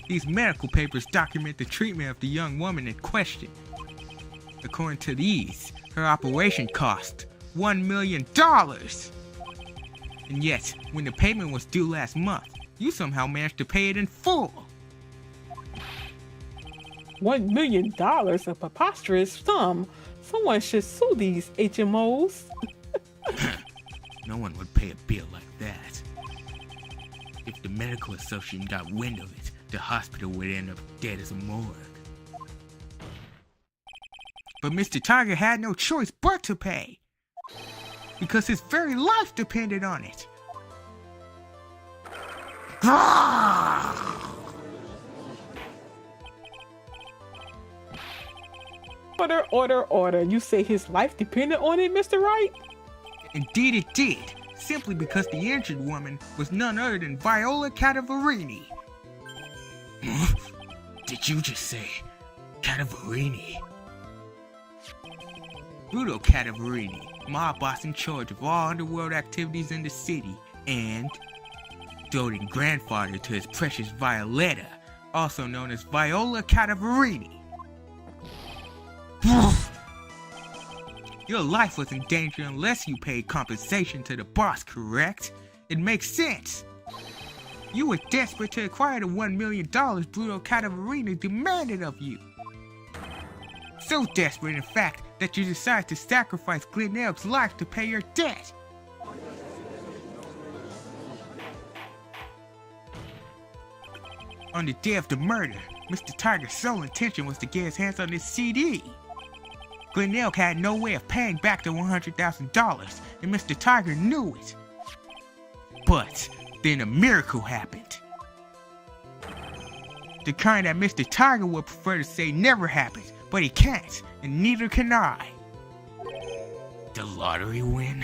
These medical papers document the treatment of the young woman in question. According to these, her operation cost $1 million. And yet, when the payment was due last month, you somehow managed to pay it in full. $1 million, a preposterous sum. Someone should sue these HMOs. No one would pay a bill like that. If the medical association got wind of it, the hospital would end up dead as a morgue. But Mr. Tiger had no choice but to pay, because his very life depended on it. Order. You say his life depended on it, Mr. Wright? Indeed it did, simply because the injured woman was none other than Viola Cadavarini. Did you just say Cadavarini? Bruto Cadavarini, mob boss in charge of all underworld activities in the city, and doting grandfather to his precious Violetta, also known as Viola Cadavarini. Your life was in danger unless you paid compensation to the boss, correct? It makes sense. You were desperate to acquire the $1 million Bruto Cadavarini demanded of you. So desperate, in fact, that you decided to sacrifice Glenn Elk's life to pay your debt. On the day of the murder, Mr. Tiger's sole intention was to get his hands on this CD. Glenn Elk had no way of paying back the $100,000, and Mr. Tiger knew it. But then a miracle happened. The kind that Mr. Tiger would prefer to say never happened, but he can't, and neither can I. The lottery win?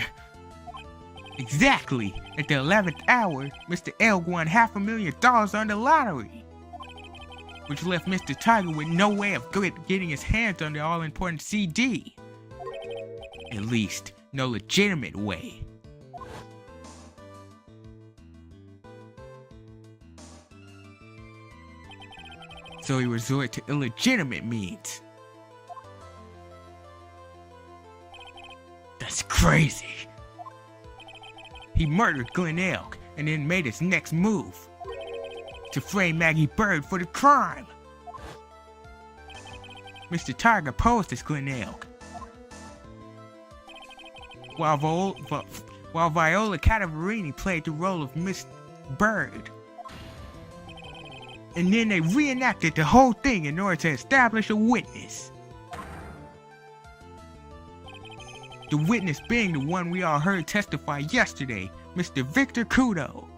Exactly. At the 11th hour, Mr. Elk won $500,000 on the lottery, which left Mr. Tiger with no way of getting his hands on the all-important CD. At least, no legitimate way. So he resorted to illegitimate means. That's crazy. He murdered Glenn Elk and then made his next move to frame Maggie Bird for the crime. Mr. Tiger posed as Glenn Elk, while Viola Cadavarini played the role of Miss Bird. And then they reenacted the whole thing in order to establish a witness. The witness being the one we all heard testify yesterday, Mr. Victor Kudo.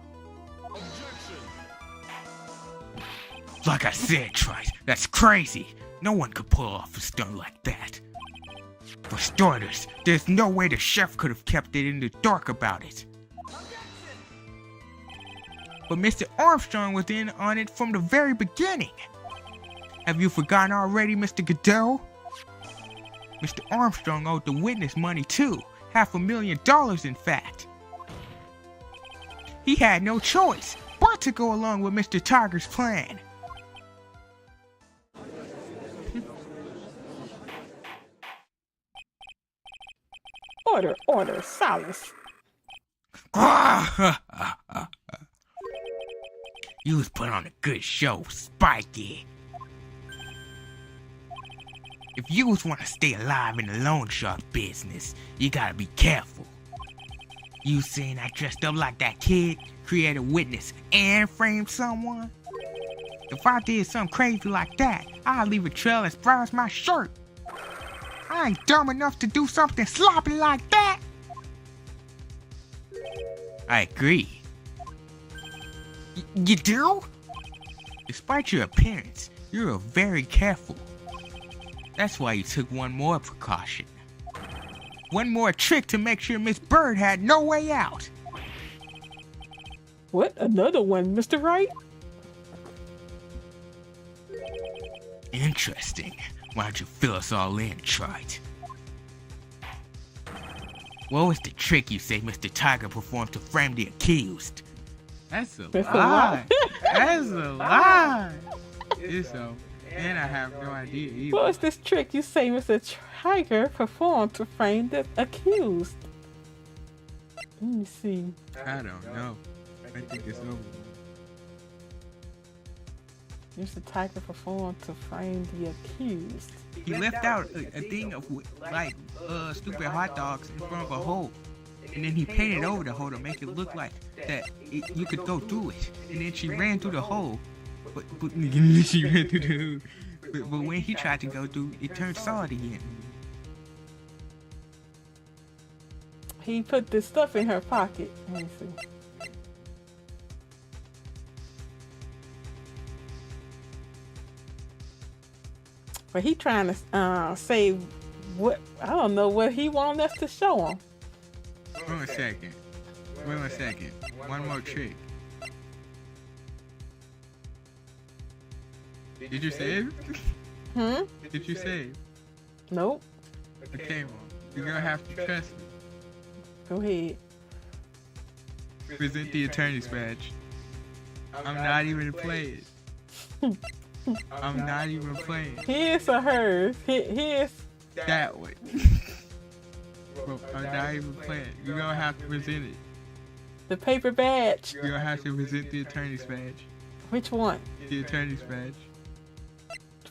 Like I said, Trice, that's crazy. No one could pull off a stunt like that. For starters, there's no way the chef could have kept it in the dark about it. But Mr. Armstrong was in on it from the very beginning. Have you forgotten already, Mr. Goodell? Mr. Armstrong owed the witness money too. $500,000 in fact. He had no choice but to go along with Mr. Tiger's plan. Order, silence. You was put on a good show, Spiky. If you want to stay alive in the loan shark business, you gotta be careful. You saying I dressed up like that kid, create a witness, and frame someone? If I did something crazy like that, I'd leave a trail as far as my shirt. I ain't dumb enough to do something sloppy like that. I agree. You do? Despite your appearance, you're very careful. That's why you took one more precaution. One more trick to make sure Miss Bird had no way out. What? Another one, Mr. Wright? Interesting. Why don't you fill us all in, Trite? What was the trick you say Mr. Tiger performed to frame the accused? That's a That's a lie. lie. That's a lie. It's so, and I have no idea either. What was this trick you say Mr. Tiger performed to frame the accused? Let me see. I don't know. I think it's over. Mr. Tiger performed to frame the accused. He left out a thing of like stupid hot dogs in front of a hole, and then he painted over the hole to make it look like that you could go through it. And then she ran through the hole, but she ran through the hole. But when he tried to go through, it turned solid again. He put this stuff in her pocket. Let me see. But he trying to say what, I don't know what he want us to show him. Wait 1 second. Wait 1 second. One more trick. Did you save? Did you save? Nope. Okay, Mom. You're gonna have to trust me. Go ahead. Present the attorney's badge. I'm not even playing. I'm not even playing. His or hers? His. That way. Bro, I'm not even playing. You're gonna have to present it. The paper badge. You're gonna have to present the attorney's badge. Which one? The attorney's badge.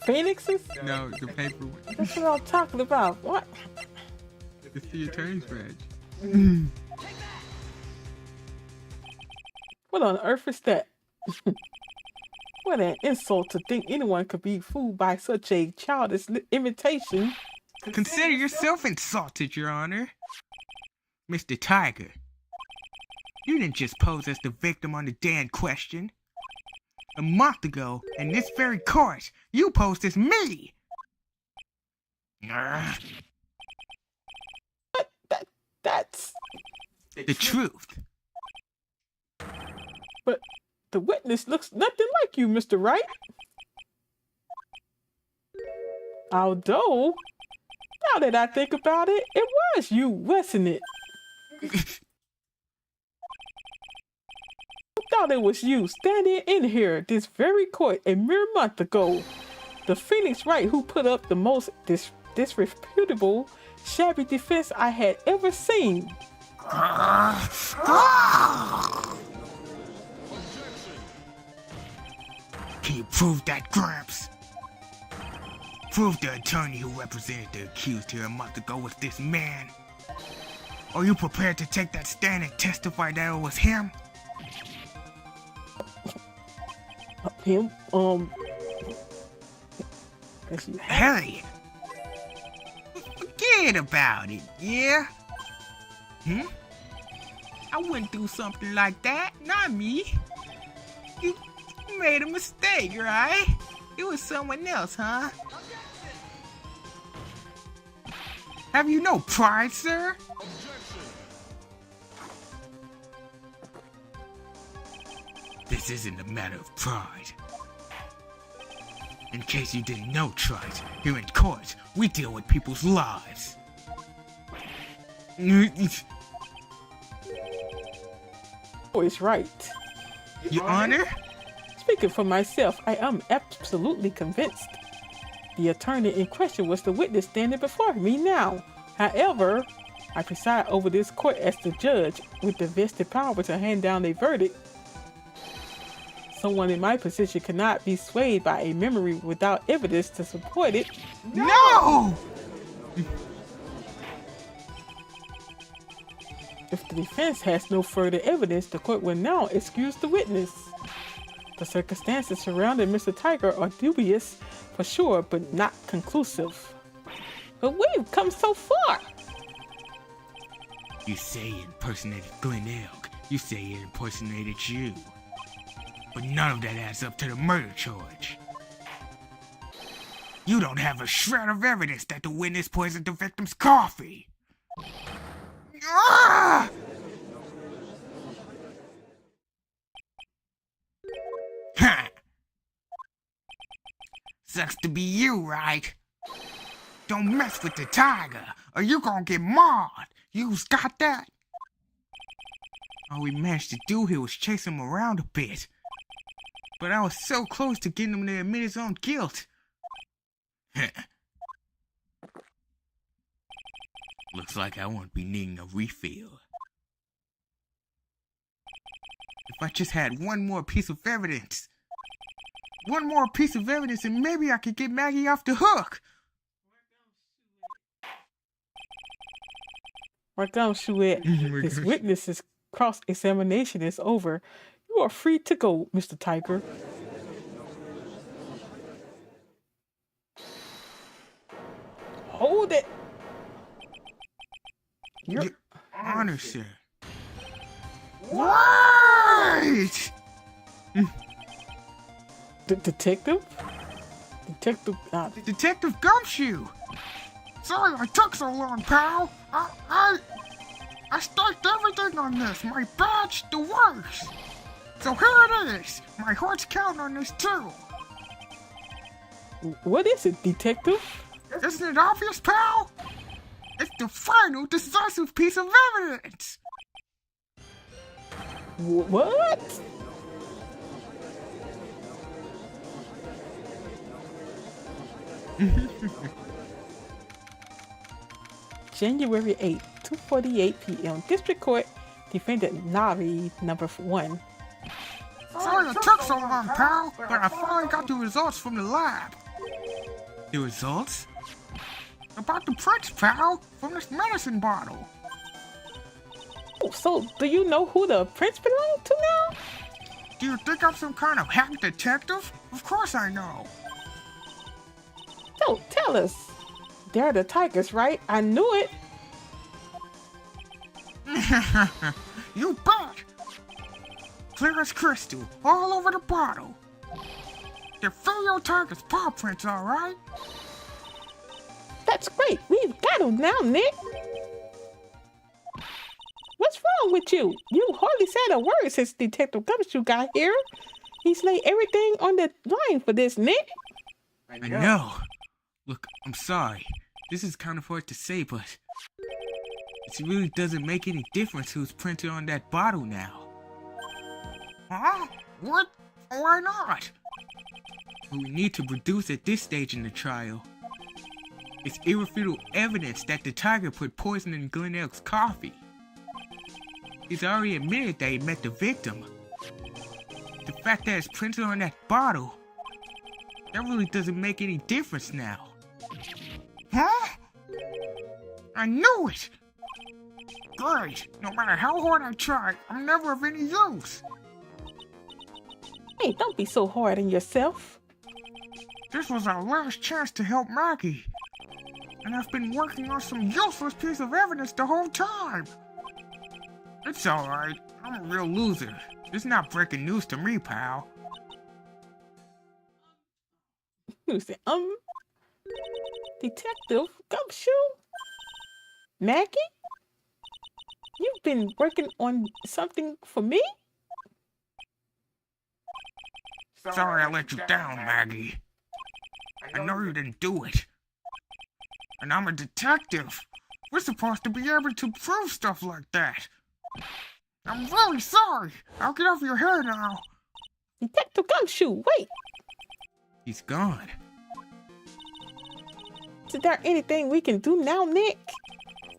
Phoenix's? No, the paper one. That's what I'm talking about. What? It's the attorney's badge. What on earth is that? What an insult to think anyone could be fooled by such a childish imitation. Consider yourself insulted, Your Honor. Mr. Tiger, you didn't just pose as the victim on the day in question. A month ago, in this very court, you posed as me. That's... The truth. But the witness looks nothing like you, Mr. Wright. Although, now that I think about it, it was you, wasn't it? I thought it was you standing in here this very court a mere month ago. The Phoenix Wright who put up the most disreputable, shabby defense I had ever seen. Can you prove that, Gramps? Prove the attorney who represented the accused here a month ago was this man. Are you prepared to take that stand and testify that it was him? Him? Hey! Forget about it, yeah? I wouldn't do something like that, not me. You made a mistake, right? It was someone else, huh? Have you no pride, sir? This isn't a matter of pride. In case you didn't know, Trite, here in court, we deal with people's lives. Always right. Your Honor? Speaking for myself, I am absolutely convinced. The attorney in question was the witness standing before me now. However, I preside over this court as the judge with the vested power to hand down a verdict. Someone in my position cannot be swayed by a memory without evidence to support it. No! If the defense has no further evidence, the court will now excuse the witness. The circumstances surrounding Mr. Tiger are dubious for sure, but not conclusive. But we've come so far. You say he impersonated Glen Elk. You say he impersonated you. But none of that adds up to the murder charge. You don't have a shred of evidence that the witness poisoned the victim's coffee. Ah! Ha! Sucks to be you, right? Don't mess with the tiger, or you gonna get mauled. You's got that? All we managed to do here was chase him around a bit. But I was so close to getting him to admit his own guilt. Looks like I won't be needing a refill. If I just had one more piece of evidence. One more piece of evidence and maybe I could get Maggie off the hook. His witness's cross-examination is over. You are free to go, Mr. Tiger. Hold it. Your Honor, sir. What? Detective? Detective Gumshoe! Sorry I took so long, pal. I staked everything on this. My badge, the works. So here it is. My heart's counting on this too. What is it, Detective? Isn't it obvious, pal? It's the final decisive piece of evidence. What? January 8th, 2:48 p.m. District Court, Defendant Navi, number 1. Sorry it took so long, pal, but I finally got the results from the lab. The results? About the prints, pal, from this medicine bottle. Oh, so do you know who the prints belong to now? Do you think I'm some kind of hack detective? Of course I know. So, tell us. They're the tigers, right? I knew it. You bet! Clear as crystal, all over the bottle. They're Philio Tiger's paw prints, alright? That's great. We've got them now, Nick. What's wrong with you? You hardly said a word since Detective Gumshoe got here. He's laid everything on the line for this, Nick. I know. Look, I'm sorry. This is kind of hard to say, but it really doesn't make any difference who's printed on that bottle now. Huh? What? Why not? What we need to produce at this stage in the trial is irrefutable evidence that the tiger put poison in Glen Elk's coffee. He's already admitted that he met the victim. The fact that it's printed on that bottle, that really doesn't make any difference now. Huh? I knew it! Great! No matter how hard I try, I'm never of any use! Hey, don't be so hard on yourself. This was our last chance to help Maggie. And I've been working on some useless piece of evidence the whole time. It's alright. I'm a real loser. It's not breaking news to me, pal. Who's it? Detective Gumshoe? Maggie? You've been working on something for me? Sorry I let you down, Maggie. I know you didn't do it. And I'm a detective. We're supposed to be able to prove stuff like that. I'm really sorry. I'll get off your hair now. Detective Gumshoe, wait! He's gone. Is there anything we can do now, Nick?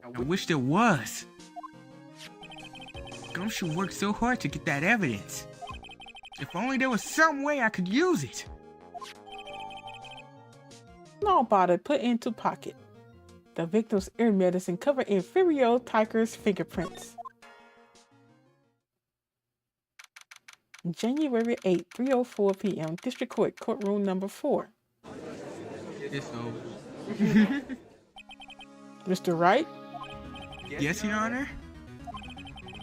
I wish there was. Gumshoe worked so hard to get that evidence. If only there was some way I could use it. No bother, put into pocket. The victim's ear medicine covered in Inferior Tiger's fingerprints. January 8, 3:04 p.m. District Court, courtroom number 4. It's over. Mr. Wright, Yes, Your Honor?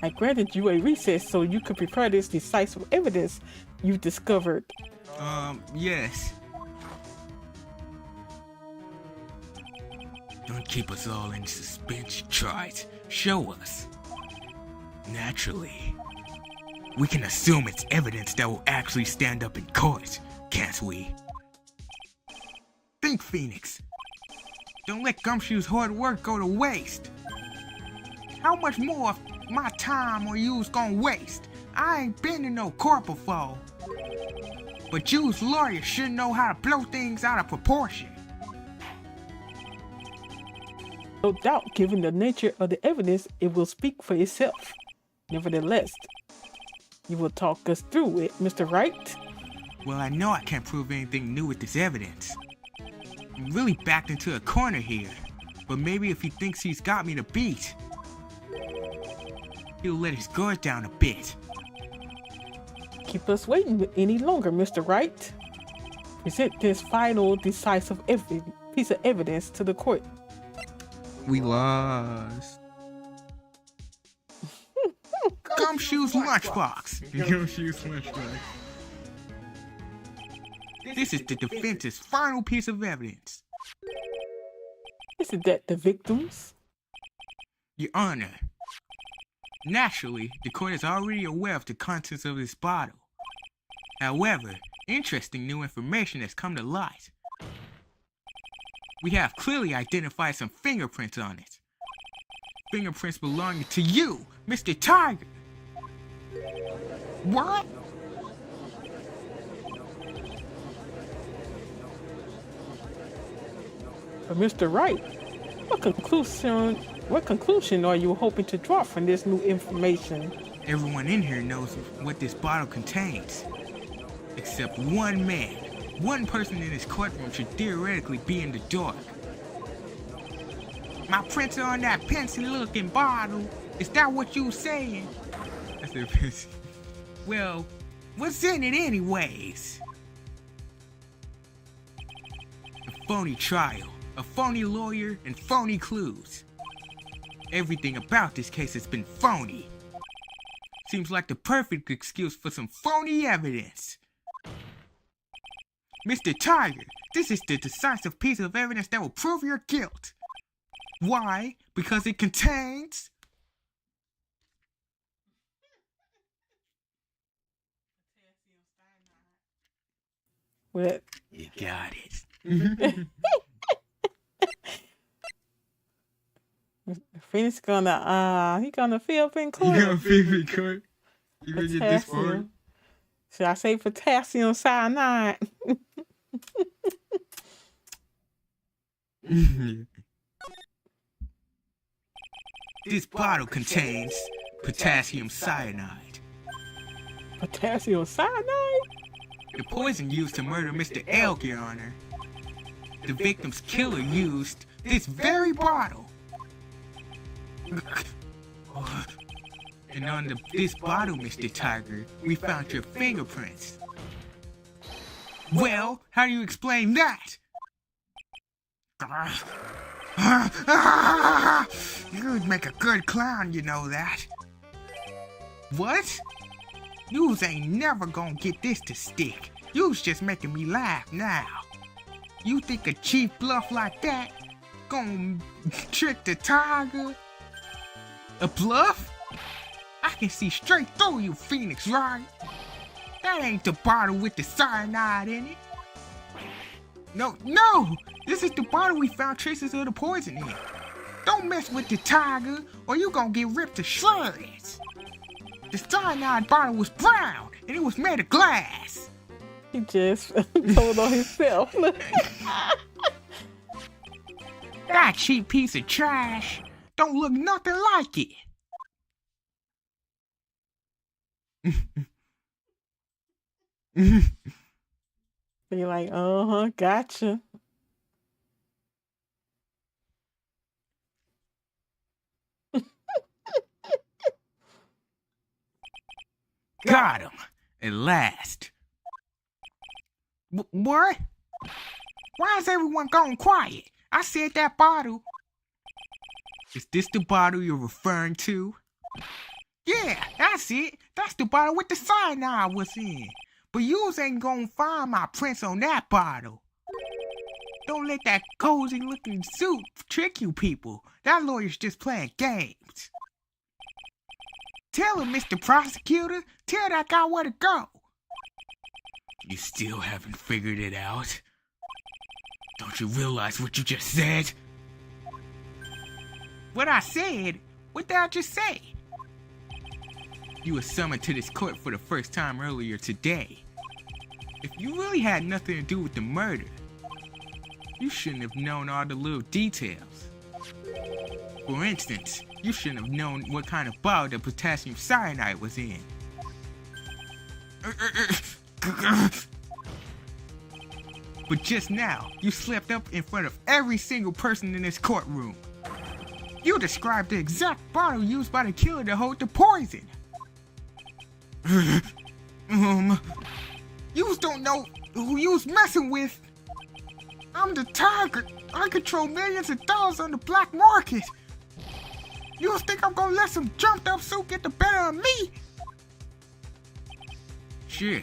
I granted you a recess so you could prepare this decisive evidence you discovered. Yes. Don't keep us all in suspense, try it. Show us. Naturally. We can assume it's evidence that will actually stand up in court, can't we? Think, Phoenix. Don't let Gumshoe's hard work go to waste. How much more of my time are you's gonna waste? I ain't been in no court before. But you's lawyers should know how to blow things out of proportion. No doubt, given the nature of the evidence, it will speak for itself. Nevertheless, you will talk us through it, Mr. Wright. Well, I know I can't prove anything new with this evidence. I'm really backed into a corner here. But maybe if he thinks he's got me to beat, he'll let his guard down a bit. Keep us waiting any longer, Mr. Wright. Present this final, decisive piece of evidence to the court. We lost. Gumshoe's lunchbox. Gumshoe's lunchbox. This is the defense's final piece of evidence. Isn't that the victims? Your Honor, naturally, the court is already aware of the contents of this bottle. However, interesting new information has come to light. We have clearly identified some fingerprints on it. Fingerprints belonging to you, Mr. Tiger. What? But Mr. Wright, what conclusion are you hoping to draw from this new information? Everyone in here knows what this bottle contains. Except one man. One person in this courtroom should theoretically be in the dark. My prints are on that pencil-looking bottle. Is that what you saying? I said pencil. Well, what's in it anyways? A phony trial, a phony lawyer, and phony clues. Everything about this case has been phony. Seems like the perfect excuse for some phony evidence. Mr. Tiger, this is the decisive piece of evidence that will prove your guilt. Why? Because it contains... What? You got it. Phoenix he gonna feel up in court. You gonna feel in court? You gonna get this far? Potassium. Should I say potassium cyanide? This bottle contains potassium cyanide. Potassium cyanide? The poison used to murder Mr. Elk, Your Honor. The victim's killer used this very bottle. And on this bottle, Mr. Tiger, we found your fingerprints. Well, how do you explain that? You'd make a good clown, you know that. What? Yous ain't never gonna get this to stick. You's just making me laugh now. You think a chief bluff like that gonna trick the tiger? A bluff? I can see straight through you, Phoenix, right? That ain't the bottle with the cyanide in it. No, this is the bottle we found traces of the poison in. Don't mess with the tiger or you gonna get ripped to shreds. The cyanide bottle was brown and it was made of glass. He just told on himself. That cheap piece of trash don't look nothing like it. Be like, gotcha. Got him, at last. What? Why is everyone going quiet? I said that bottle. Is this the bottle you're referring to? Yeah, that's it. That's the bottle with the cyanide was in. But yous ain't gonna find my prints on that bottle. Don't let that cozy looking suit trick you people. That lawyer's just playing games. Tell him, Mr. Prosecutor. Tell that guy where to go. You still haven't figured it out? Don't you realize what you just said? What I said? What did I just say? You were summoned to this court for the first time earlier today. If you really had nothing to do with the murder, you shouldn't have known all the little details. For instance, you shouldn't have known what kind of bottle the potassium cyanide was in. But just now, you slipped up in front of every single person in this courtroom. You described the exact bottle used by the killer to hold the poison. Yous don't know who yous messing with. I'm the tiger. I control millions of dollars on the black market. You think I'm gonna let some jumped up suit get the better of me? Sure,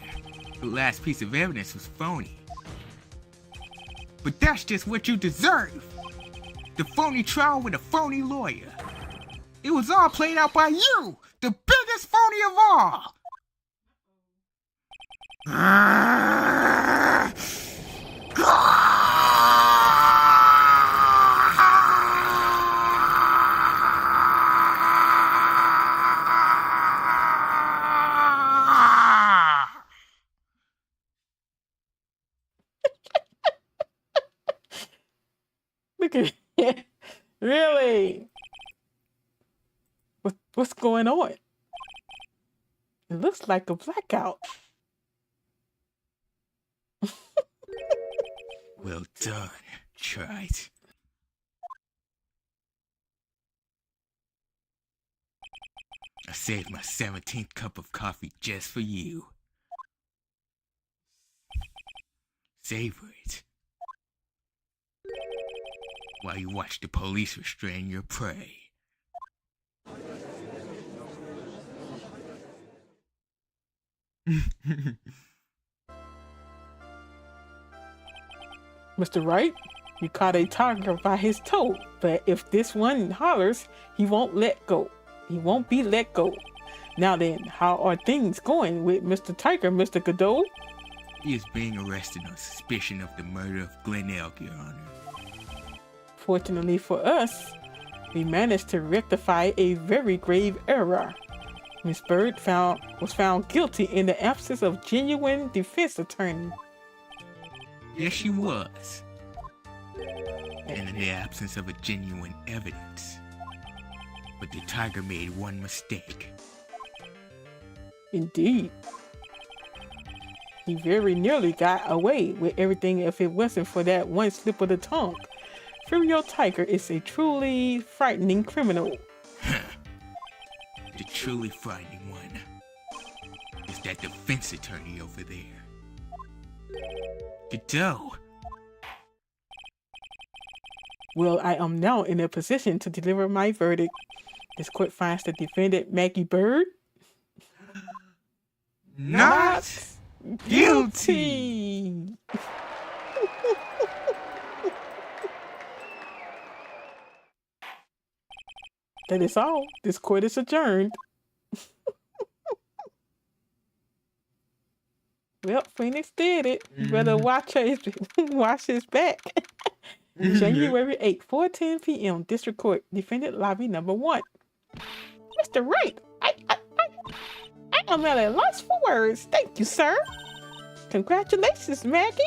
the last piece of evidence was phony. But that's just what you deserve. The phony trial with a phony lawyer. It was all played out by you, the biggest phony of all. Look at it. Really? What's going on? It looks like a blackout. Well done, Trite. I saved my 17th cup of coffee just for you. Savor it. While you watch the police restrain your prey. Mr. Wright, you caught a tiger by his toe, but if this one hollers, he won't let go. He won't be let go. Now then, how are things going with Mr. Tiger, Mr. Godot? He is being arrested on suspicion of the murder of Glen Elk, Your Honor. Fortunately for us, we managed to rectify a very grave error. Miss Bird was found guilty in the absence of genuine defense attorney. Yes, she was. And in the absence of a genuine evidence. But the tiger made one mistake. Indeed. He very nearly got away with everything if it wasn't for that one slip of the tongue. Furio Tiger is a truly frightening criminal. The truly frightening one is that defense attorney over there. Godot. Well, I am now in a position to deliver my verdict. This court finds the defendant, Maggie Bird, not guilty. That is all. This court is adjourned. Well, Phoenix did it. You better watch his back. January 8th, 4:10 p.m. District Court, Defendant Lobby number 1. Mr. Wright, I am at a loss for words. Thank you, sir. Congratulations, Maggie.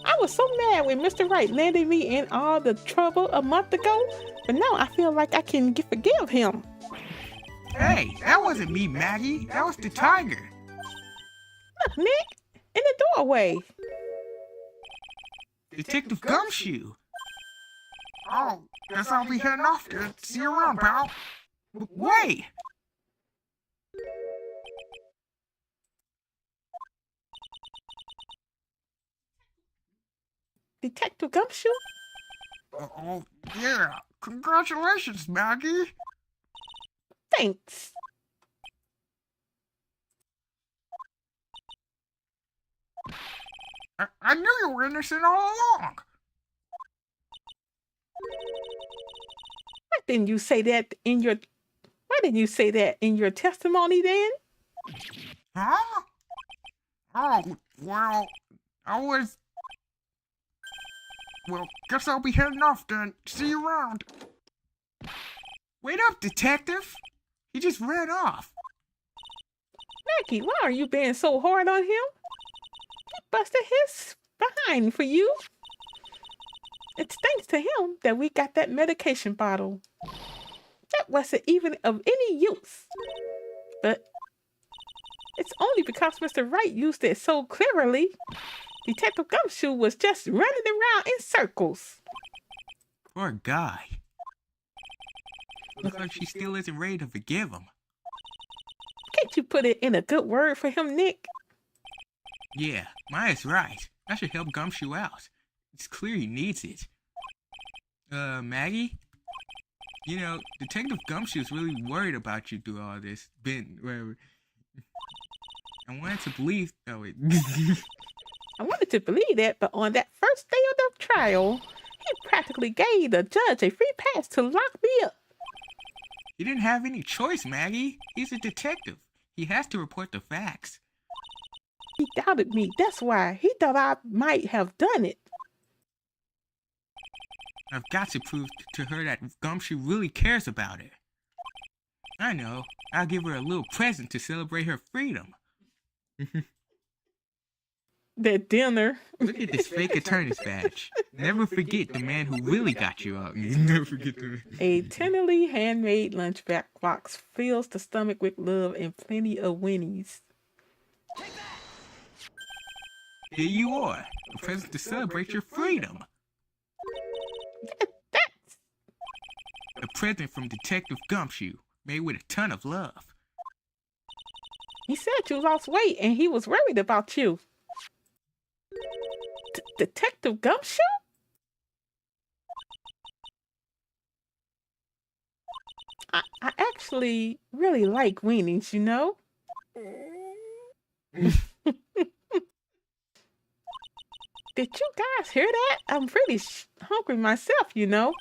I was so mad when Mr. Wright landed me in all the trouble a month ago, but now I feel like I can forgive him. Hey, that wasn't me, Maggie. That was the tiger. Look, Nick, in the doorway. Detective Gumshoe. Oh, guess I'll be heading off to see you around, pal. Wait! Detective Gumshoe? Oh, yeah. Congratulations, Maggie. Thanks. I knew you were innocent all along. Why didn't you say that in your testimony then? Huh? Oh, well, well, guess I'll be heading off then. See you around. Wait up, detective. He just ran off. Maggie, why are you being so hard on him? He busted his behind for you. It's thanks to him that we got that medication bottle. That wasn't even of any use. But it's only because Mr. Wright used it so cleverly. Detective Gumshoe was just running around in circles. Poor guy. Looks like she still isn't ready to forgive him. Can't you put it in a good word for him, Nick? Yeah, Maya's right. I should help Gumshoe out. It's clear he needs it. Maggie? You know, Detective Gumshoe's really worried about you through all this. Whatever. I wanted to believe... Oh, wait. I wanted to believe that, but on that first day of the trial, he practically gave the judge a free pass to lock me up. He didn't have any choice, Maggie. He's a detective. He has to report the facts. He doubted me. That's why. He thought I might have done it. I've got to prove to her that Gumshoe really cares about her. I know. I'll give her a little present to celebrate her freedom. That dinner. Look at this fake attorney's badge. Never forget the man who really got you out. Never forget the... A tenderly handmade lunchbox fills the stomach with love and plenty of winnies. Here you are. A present to celebrate your freedom. That's... A present from Detective Gumshoe, made with a ton of love. He said you lost weight and he was worried about you. Detective Gumshoe? I actually really like weenies, you know? Did you guys hear that? I'm pretty hungry myself, you know?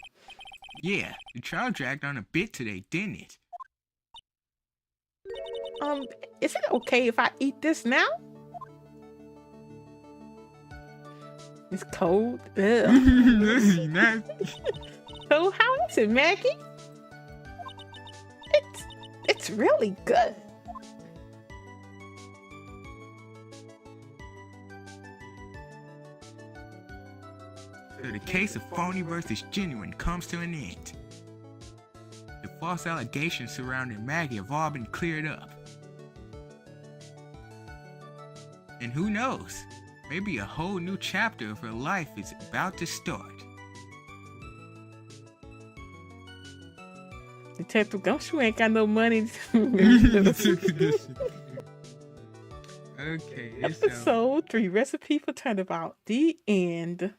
Yeah, the trial dragged on a bit today, didn't it? Is it okay if I eat this now? It's cold. Ugh. So how is it, Maggie? It's really good. So the case of phony versus genuine comes to an end. The false allegations surrounding Maggie have all been cleared up. And who knows, maybe a whole new chapter of her life is about to start. Detective Gumshoe ain't got no money. Okay, Episode 3, Recipe for Turnabout. The end.